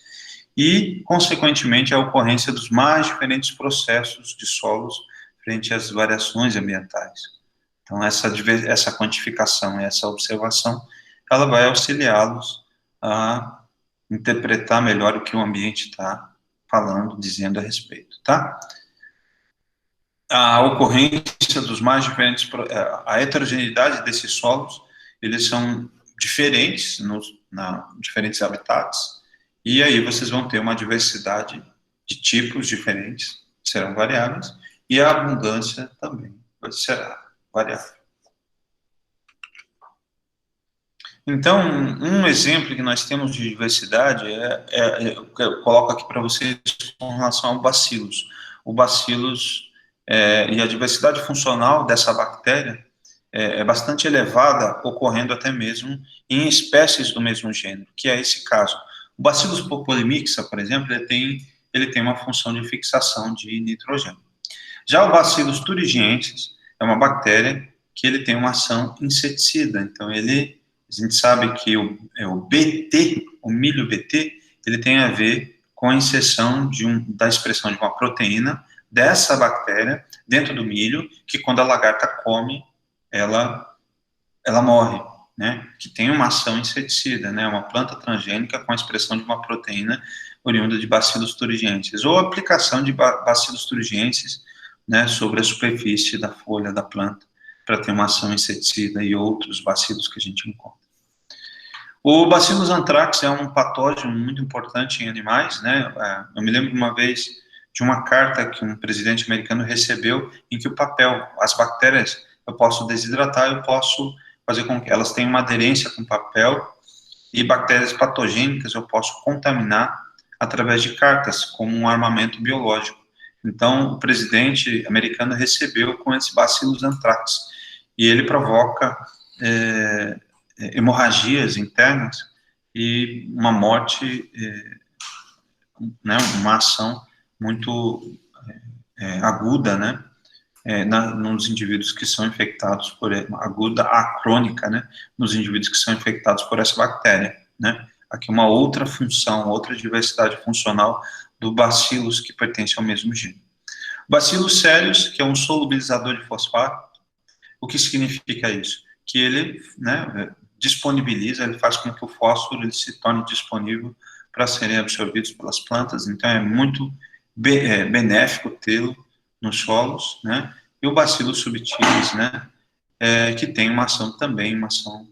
e, consequentemente, a ocorrência dos mais diferentes processos de solos frente às variações ambientais. Então, essa quantificação e essa observação, ela vai auxiliá-los a interpretar melhor o que o ambiente está falando, dizendo a respeito, tá? A ocorrência dos mais diferentes, a heterogeneidade desses solos, eles são diferentes diferentes habitats, e aí vocês vão ter uma diversidade de tipos diferentes, serão variáveis, e a abundância também será variável. Então, um exemplo que nós temos de diversidade eu coloco aqui para vocês com relação ao bacilos. O bacilos e a diversidade funcional dessa bactéria é bastante elevada, ocorrendo até mesmo em espécies do mesmo gênero, que é esse caso. O Bacillus polymixa, por exemplo, ele tem uma função de fixação de nitrogênio. Já o Bacillus thuringiensis é uma bactéria que ele tem uma ação inseticida, então a gente sabe que o BT, o milho BT, ele tem a ver com a inserção da expressão de uma proteína dessa bactéria dentro do milho, que quando a lagarta come, ela morre, né? Que tem uma ação inseticida, né? Uma planta transgênica com a expressão de uma proteína oriunda de Bacillus thuringiensis, ou aplicação de Bacillus thuringiensis, né, sobre a superfície da folha da planta, para ter uma ação inseticida e outros bacilos que a gente encontra. O Bacillus anthrax é um patógeno muito importante em animais, né? Eu me lembro uma vez de uma carta que um presidente americano recebeu em que o papel, as bactérias, eu posso desidratar, eu posso fazer com que elas tenham uma aderência com papel, e bactérias patogênicas eu posso contaminar através de cartas, como um armamento biológico. Então, o presidente americano recebeu com esse Bacillus anthrax, e ele provoca hemorragias internas e uma morte, né, uma ação muito aguda, né, nos indivíduos que são infectados por aguda a crônica, né, nos indivíduos que são infectados por essa bactéria, né. Aqui uma outra função, outra diversidade funcional do Bacillus que pertence ao mesmo gênero. Bacillus cereus, que é um solubilizador de fosfato. O que significa isso? Que ele, né, disponibiliza, ele faz com que o fósforo ele se torne disponível para serem absorvidos pelas plantas, então é muito benéfico tê-lo nos solos, né? E o Bacillus subtilis, né, que tem uma ação também, uma ação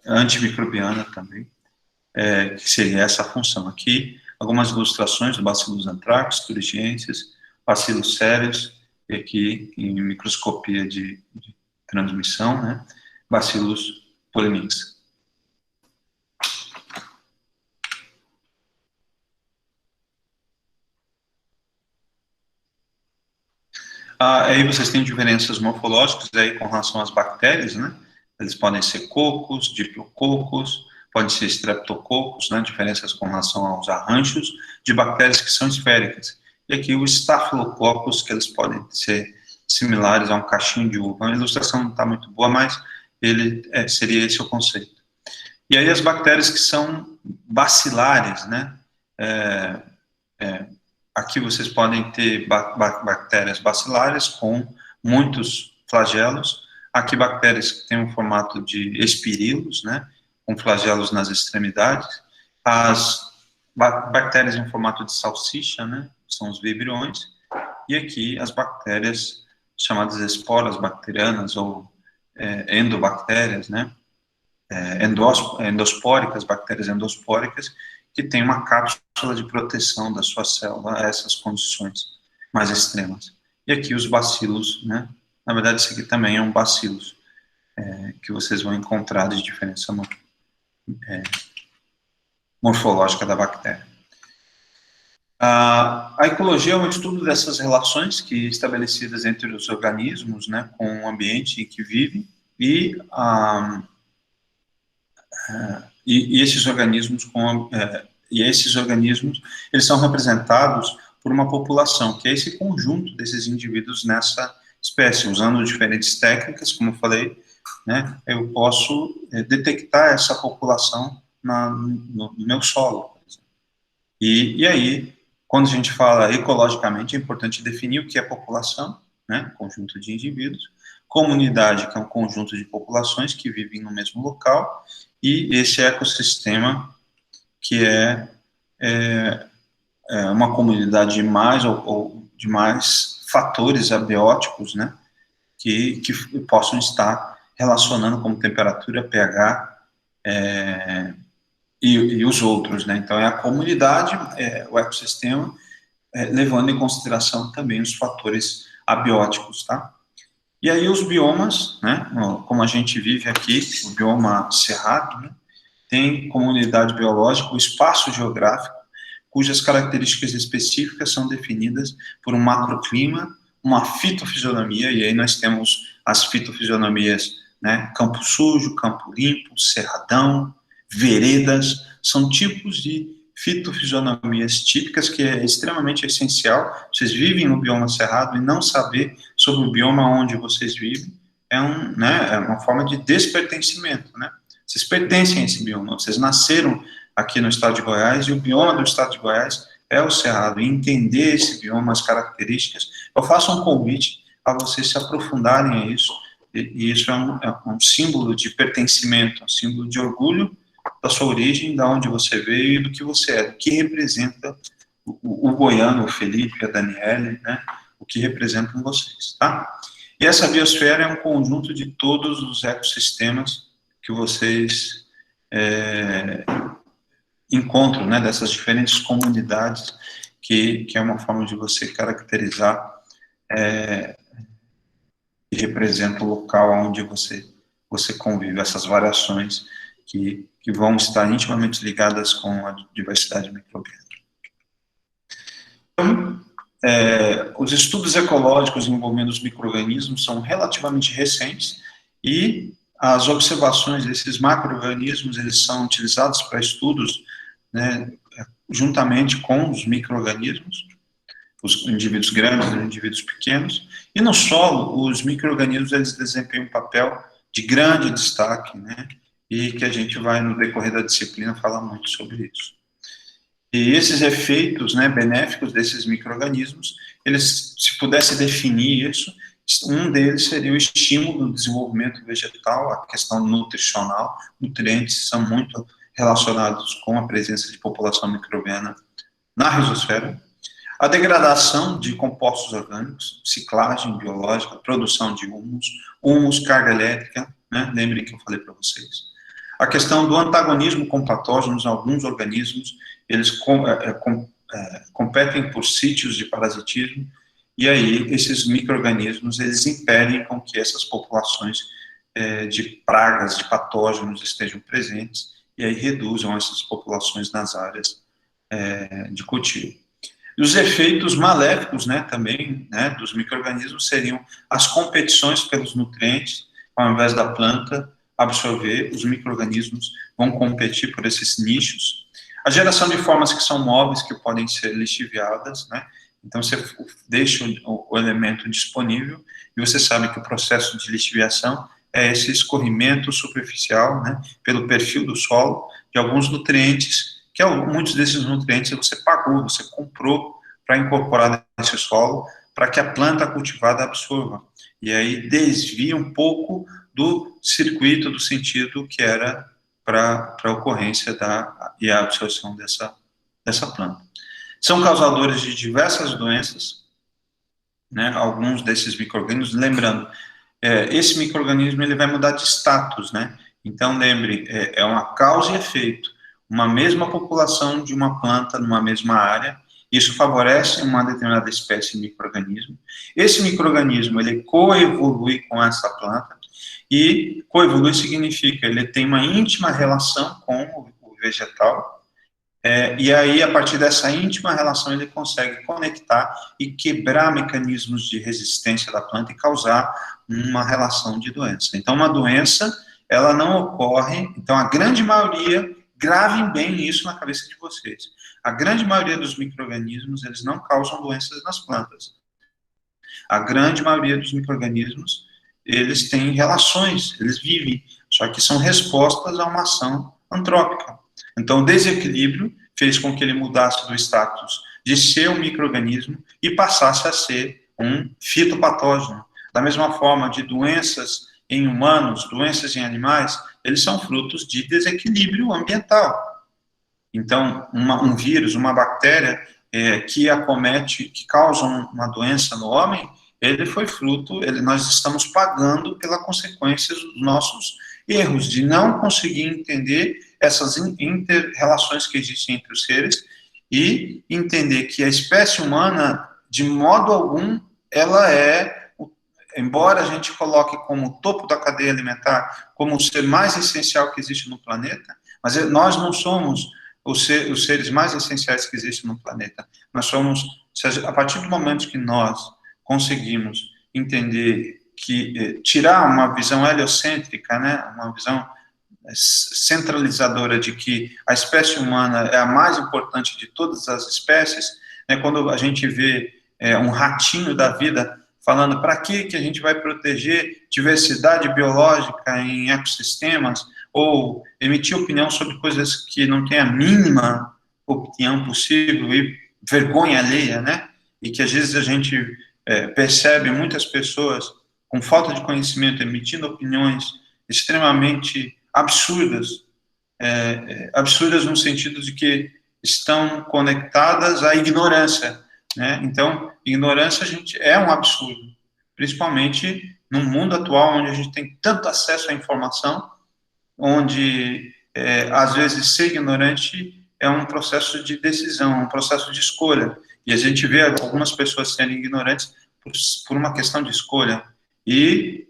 antimicrobiana também, que seria essa função. Aqui, algumas ilustrações do Bacillus anthrax, thuringiensis, Bacillus cereus, e aqui em microscopia de transmissão, né, Bacillus polymixa. Aí vocês têm diferenças morfológicas aí com relação às bactérias, né? Eles podem ser cocos, diplococos, podem ser streptococcus, né? Diferenças com relação aos arranjos de bactérias que são esféricas. E aqui o Staphylococcus, que eles podem ser similares a um cachinho de uva. A ilustração não está muito boa, mas seria esse o conceito. E aí as bactérias que são bacilares, né? Aqui vocês podem ter bactérias bacilares com muitos flagelos. Aqui bactérias que têm um formato de espirilos, né, com flagelos nas extremidades. As bactérias em formato de salsicha, né, são os vibriões. E aqui as bactérias chamadas esporas bacterianas ou endobactérias, né, endospóricas, bactérias endospóricas, que tem uma cápsula de proteção da sua célula a essas condições mais extremas. E aqui os bacilos, né? Na verdade, isso aqui também é um bacilos, que vocês vão encontrar de diferença morfológica da bactéria. A ecologia é um estudo dessas relações estabelecidas entre os organismos, né, com o ambiente em que vivem, e esses organismos eles são representados por uma população, que é esse conjunto desses indivíduos nessa espécie. Usando diferentes técnicas, como eu falei, né, eu posso detectar essa população no meu solo, por exemplo. E aí, quando a gente fala ecologicamente, é importante definir o que é população, né, conjunto de indivíduos, comunidade, que é um conjunto de populações que vivem no mesmo local, e esse ecossistema, que é uma comunidade de mais ou de mais fatores abióticos, né, que possam estar relacionando como temperatura, pH, e os outros, né? Então, é a comunidade, o ecossistema, levando em consideração também os fatores abióticos, tá? E aí os biomas, né? Como a gente vive aqui, o bioma cerrado, né, tem como unidade biológica o espaço geográfico, cujas características específicas são definidas por um macroclima, uma fitofisionomia, e aí nós temos as fitofisionomias, né? Campo sujo, campo limpo, cerradão, veredas, são tipos de fitofisionomias típicas que é extremamente essencial. Vocês vivem no bioma cerrado e não saber sobre o bioma onde vocês vivem é uma forma de despertencimento, né? Vocês pertencem a esse bioma, vocês nasceram aqui no estado de Goiás e o bioma do estado de Goiás é o cerrado. E entender esse bioma, as características, eu faço um convite a vocês se aprofundarem a isso, e isso é um símbolo de pertencimento, um símbolo de orgulho da sua origem, da onde você veio e do que você é, do que representa o goiano, o Felipe, a Daniele, né, o que representam vocês, tá? E essa biosfera é um conjunto de todos os ecossistemas que vocês encontram, né, dessas diferentes comunidades, que é uma forma de você caracterizar e representa o local onde você convive, essas variações que vão estar intimamente ligadas com a diversidade microbiana. Então, os estudos ecológicos envolvendo os micro-organismos são relativamente recentes e as observações desses macro-organismos, eles são utilizados para estudos, né, juntamente com os micro-organismos, os indivíduos grandes e os indivíduos pequenos, e no solo, os micro-organismos, eles desempenham um papel de grande destaque, né, e que a gente vai, no decorrer da disciplina, falar muito sobre isso. E esses efeitos, né, benéficos desses micro-organismos, eles, se pudesse definir isso, um deles seria o estímulo do desenvolvimento vegetal, a questão nutricional. Nutrientes são muito relacionados com a presença de população microbiana na rizosfera. A degradação de compostos orgânicos, ciclagem biológica, produção de humus, carga elétrica, né? Lembrem que eu falei para vocês. A questão do antagonismo com patógenos, alguns organismos, eles competem por sítios de parasitismo, e aí esses micro-organismos, eles impedem com que essas populações de pragas, de patógenos estejam presentes, e aí reduzam essas populações nas áreas de cultivo. E os efeitos maléficos, né, também, né, dos micro-organismos seriam as competições pelos nutrientes, ao invés da planta absorver, os micro-organismos vão competir por esses nichos. A geração de formas que são móveis, que podem ser lixiviadas, né, então você deixa o elemento disponível, e você sabe que o processo de lixiviação é esse escorrimento superficial, né, pelo perfil do solo, de alguns nutrientes, que muitos desses nutrientes você pagou, você comprou para incorporar nesse solo, para que a planta cultivada absorva. E aí desvia um pouco do circuito, do sentido que era para a ocorrência e a absorção dessa planta. São causadores de diversas doenças, né, alguns desses micro-organismos, lembrando, esse micro-organismo ele vai mudar de status, né, então lembre, é uma causa e efeito, uma mesma população de uma planta numa mesma área, isso favorece uma determinada espécie de micro-organismo, esse micro-organismo ele coevolui com essa planta, e coevolui significa, ele tem uma íntima relação com o vegetal, e aí, a partir dessa íntima relação, ele consegue conectar e quebrar mecanismos de resistência da planta e causar uma relação de doença. Então, uma doença, ela não ocorre, então a grande maioria gravem bem isso na cabeça de vocês. A grande maioria dos micro-organismos, eles não causam doenças nas plantas. A grande maioria dos micro-organismos, eles têm relações, eles vivem, só que são respostas a uma ação antrópica. Então, o desequilíbrio fez com que ele mudasse do status de ser um micro-organismo e passasse a ser um fitopatógeno. Da mesma forma, de doenças em humanos, doenças em animais, eles são frutos de desequilíbrio ambiental. Então, um vírus, uma bactéria que acomete, que causa uma doença no homem, ele foi fruto, nós estamos pagando pela consequência dos nossos erros, de não conseguir entender essas inter-relações que existem entre os seres e entender que a espécie humana, de modo algum, ela embora a gente coloque como o topo da cadeia alimentar, como o ser mais essencial que existe no planeta, mas nós não somos os seres mais essenciais que existem no planeta. Nós somos, a partir do momento que nós conseguimos entender que tirar uma visão heliocêntrica, né, uma visão centralizadora de que a espécie humana é a mais importante de todas as espécies, né, quando a gente vê um ratinho da vida falando para que a gente vai proteger diversidade biológica em ecossistemas, ou emitir opinião sobre coisas que não tem a mínima opinião possível e vergonha alheia, né? E que às vezes a gente percebe muitas pessoas com falta de conhecimento emitindo opiniões extremamente absurdas, absurdas no sentido de que estão conectadas à ignorância, né? Então, ignorância, é um absurdo, principalmente no mundo atual, onde a gente tem tanto acesso à informação, onde, às vezes, ser ignorante é um processo de decisão, um processo de escolha. E a gente vê algumas pessoas sendo ignorantes por uma questão de escolha. E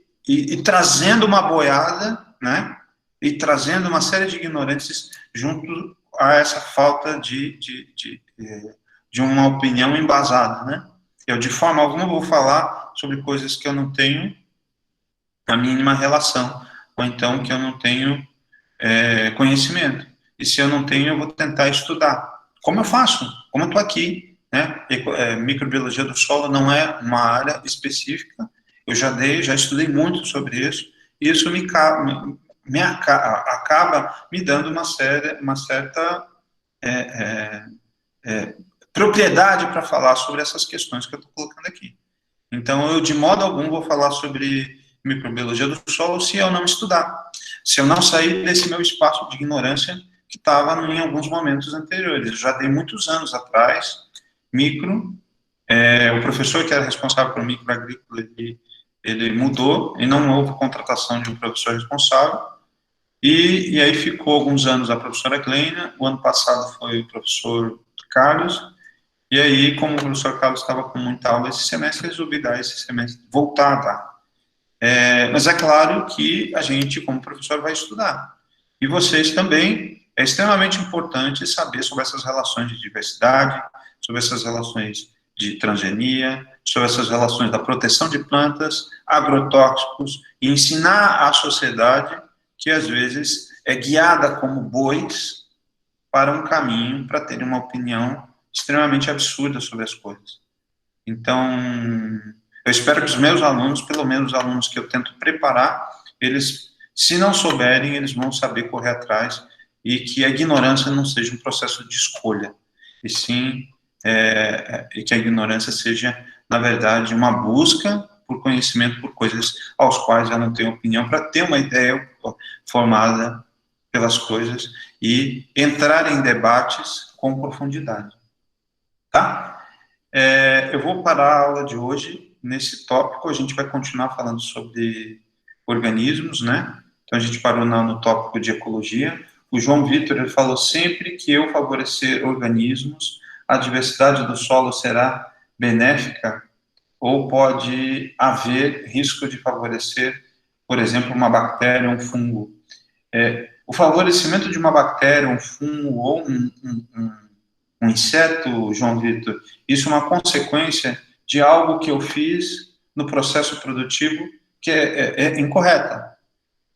trazendo uma boiada, né? E trazendo uma série de ignorantes junto a essa falta de uma opinião embasada, né? Eu, de forma alguma, vou falar sobre coisas que eu não tenho a mínima relação, ou então que eu não tenho conhecimento. E se eu não tenho, eu vou tentar estudar. Como eu faço? Como eu estou aqui, né? Microbiologia do solo não é uma área específica. Eu já estudei muito sobre isso, e isso acaba me dando uma certa propriedade para falar sobre essas questões que eu estou colocando aqui. Então, eu, de modo algum, vou falar sobre microbiologia do solo se eu não estudar, se eu não sair desse meu espaço de ignorância que estava em alguns momentos anteriores. Eu já dei muitos anos atrás, o professor que era responsável por micro agrícola, ele mudou, e não houve contratação de um professor responsável, e aí ficou alguns anos a professora Gleina. O ano passado foi o professor Carlos, e aí, como o professor Carlos estava com muita aula esse semestre, resolvi dar esse semestre, voltar a dar. Mas é claro que a gente, como professor, vai estudar. E vocês também, é extremamente importante saber sobre essas relações de diversidade, sobre essas relações de transgenia, sobre essas relações da proteção de plantas, agrotóxicos, e ensinar à sociedade que, às vezes, é guiada como bois para um caminho para ter uma opinião extremamente absurda sobre as coisas. Então, eu espero que os meus alunos, pelo menos os alunos que eu tento preparar, eles, se não souberem, eles vão saber correr atrás, e que a ignorância não seja um processo de escolha, e sim, e que a ignorância seja, na verdade, uma busca por conhecimento, por coisas aos quais eu não tenho opinião, para ter uma ideia formada pelas coisas e entrar em debates com profundidade. Tá? Eu vou parar a aula de hoje nesse tópico. A gente vai continuar falando sobre organismos, né? Então, a gente parou no tópico de ecologia. O João Vitor, ele falou: sempre que eu favorecer organismos, a diversidade do solo será benéfica, ou pode haver risco de favorecer, por exemplo, uma bactéria ou um fungo? O favorecimento de uma bactéria, um fungo ou um inseto, João Vitor, isso é uma consequência de algo que eu fiz no processo produtivo que é incorreta.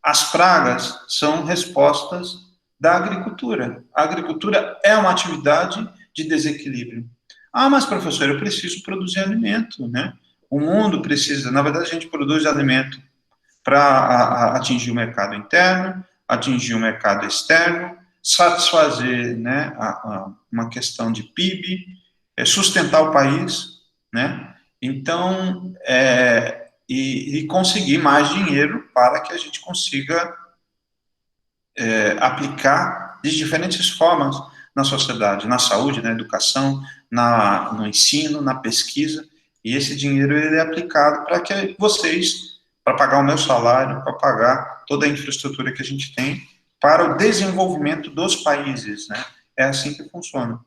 As pragas são respostas da agricultura. A agricultura é uma atividade de desequilíbrio. Ah, mas professor, eu preciso produzir alimento, né? O mundo precisa, na verdade, a gente produz alimento para atingir o mercado interno, atingir o mercado externo, satisfazer, né, uma questão de PIB, sustentar o país, né? Então, e conseguir mais dinheiro para que a gente consiga aplicar de diferentes formas na sociedade, na saúde, na educação, no ensino, na pesquisa, e esse dinheiro ele é aplicado para que vocês, para pagar o meu salário, para pagar toda a infraestrutura que a gente tem para o desenvolvimento dos países, né? É assim que funciona.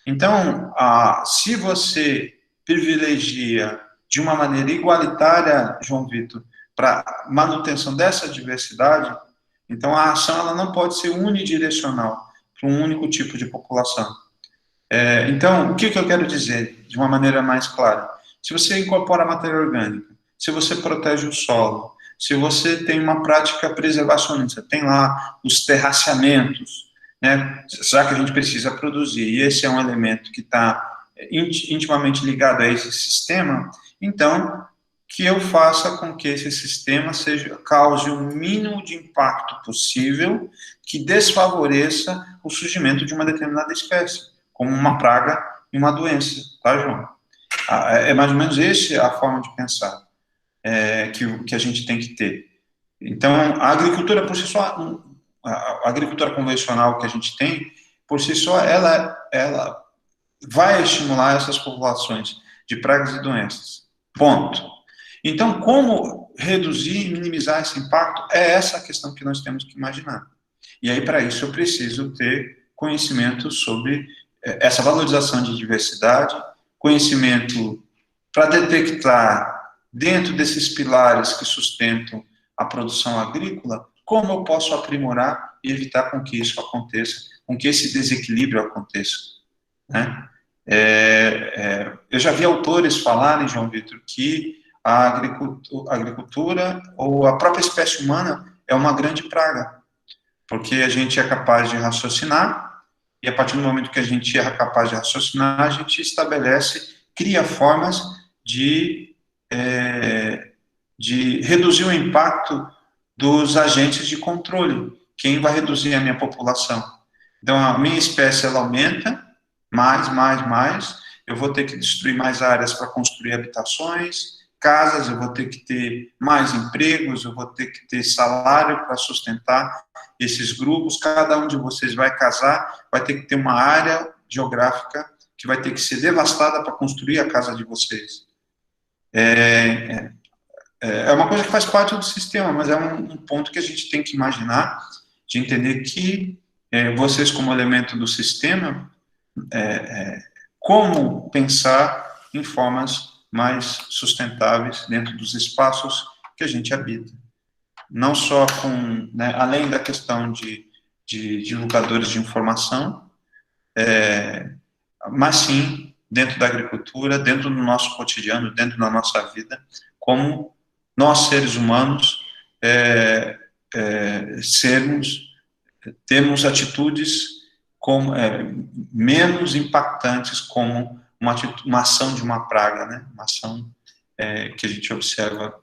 Então, se você privilegia de uma maneira igualitária, João Vitor, para manutenção dessa diversidade, então a ação ela não pode ser unidirecional para um único tipo de população. Então, o que eu quero dizer de uma maneira mais clara? Se você incorpora matéria orgânica, se você protege o solo, se você tem uma prática preservacionista, tem lá os terraceamentos, né, já que a gente precisa produzir, e esse é um elemento que está intimamente ligado a esse sistema, então, que eu faça com que esse sistema cause o mínimo de impacto possível que desfavoreça o surgimento de uma determinada espécie, como uma praga e uma doença, tá, João? É mais ou menos essa a forma de pensar que a gente tem que ter. Então, a agricultura por si só, a agricultura convencional que a gente tem, por si só, ela vai estimular essas populações de pragas e doenças. Ponto. Então, como reduzir e minimizar esse impacto é essa a questão que nós temos que imaginar. E aí, para isso, eu preciso ter conhecimento sobre essa valorização de diversidade, conhecimento para detectar, dentro desses pilares que sustentam a produção agrícola, como eu posso aprimorar e evitar com que isso aconteça, com que esse desequilíbrio aconteça, né? Eu já vi autores falarem, João Vitor, que a agricultura ou a própria espécie humana é uma grande praga, porque a gente é capaz de raciocinar, e a partir do momento que a gente é capaz de raciocinar, a gente cria formas de reduzir o impacto dos agentes de controle. Quem vai reduzir a minha população? Então, a minha espécie, ela aumenta, mais, eu vou ter que destruir mais áreas para construir habitações, casas, eu vou ter que ter mais empregos, eu vou ter que ter salário para sustentar esses grupos, cada um de vocês vai casar, vai ter que ter uma área geográfica que vai ter que ser devastada para construir a casa de vocês. É uma coisa que faz parte do sistema, mas é um ponto que a gente tem que imaginar, de entender que vocês, como elemento do sistema, como pensar em formas mais sustentáveis dentro dos espaços que a gente habita. Não só além da questão de locadores de informação, mas sim dentro da agricultura, dentro do nosso cotidiano, dentro da nossa vida, como nós, seres humanos, termos atitudes menos impactantes como uma ação de uma praga, né? Uma ação que a gente observa,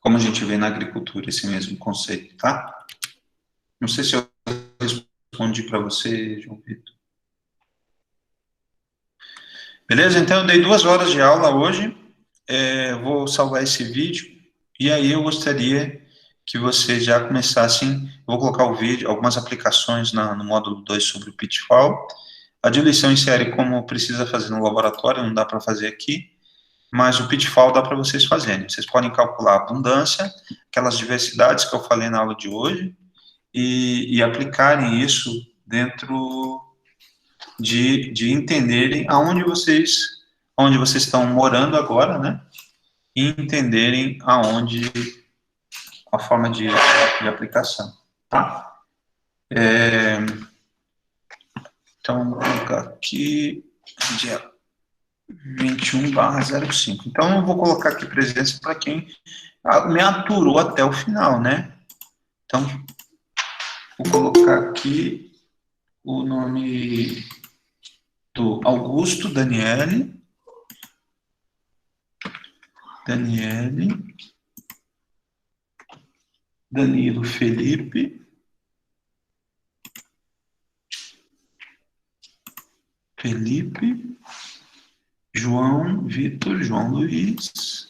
como a gente vê na agricultura, esse mesmo conceito, tá? Não sei se eu respondi para você, João Vitor. Beleza? Então, eu dei 2 horas de aula hoje, vou salvar esse vídeo, e aí eu gostaria que vocês já começassem, eu vou colocar o vídeo, algumas aplicações no módulo 2 sobre o pitfall, a diluição em série, como precisa fazer no laboratório, não dá para fazer aqui, mas o pitfall dá para vocês fazerem. Vocês podem calcular a abundância, aquelas diversidades que eu falei na aula de hoje, e aplicarem isso dentro de entenderem onde vocês estão morando agora, né? E entenderem a forma de aplicação, tá? Então, vou colocar aqui, dia 21/05. Então, eu vou colocar aqui presença para quem me aturou até o final, né? Então, Vou colocar aqui o nome do Augusto Daniele. Danilo Felipe. João Vitor, João Luiz.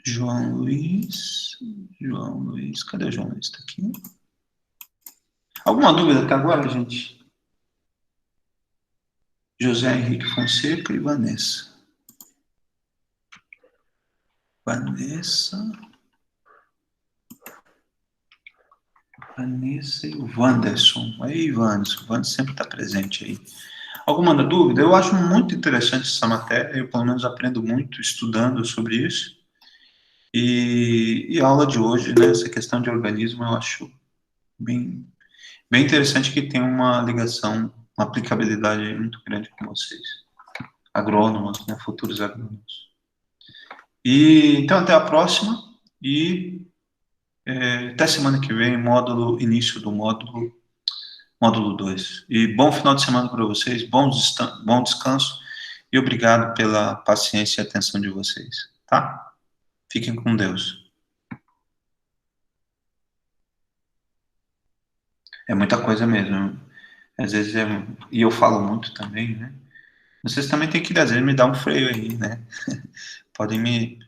João Luiz, cadê o João Luiz? Está aqui. Alguma dúvida até agora, gente? José Henrique Fonseca e Vanessa. Vanessa e o Wanderson. Aí, Wanderson. O Wanderson sempre está presente aí. Alguma dúvida? Eu acho muito interessante essa matéria. Eu, pelo menos, aprendo muito estudando sobre isso. E a aula de hoje, né, essa questão de organismo, eu acho bem interessante, que tem uma ligação, uma aplicabilidade muito grande com vocês. Agrônomos, né, futuros agrônomos. E então até a próxima e até semana que vem, início do módulo 2. E bom final de semana para vocês, bom descanso e obrigado pela paciência e atenção de vocês, tá? Fiquem com Deus. É muita coisa mesmo. Às vezes e eu falo muito também, né? Vocês também têm que, às vezes, me dar um freio aí, né? Podem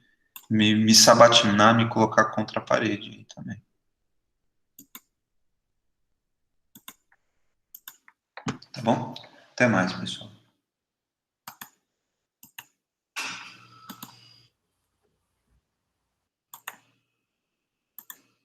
me sabatinar, me colocar contra a parede aí também. Tá bom? Até mais, pessoal.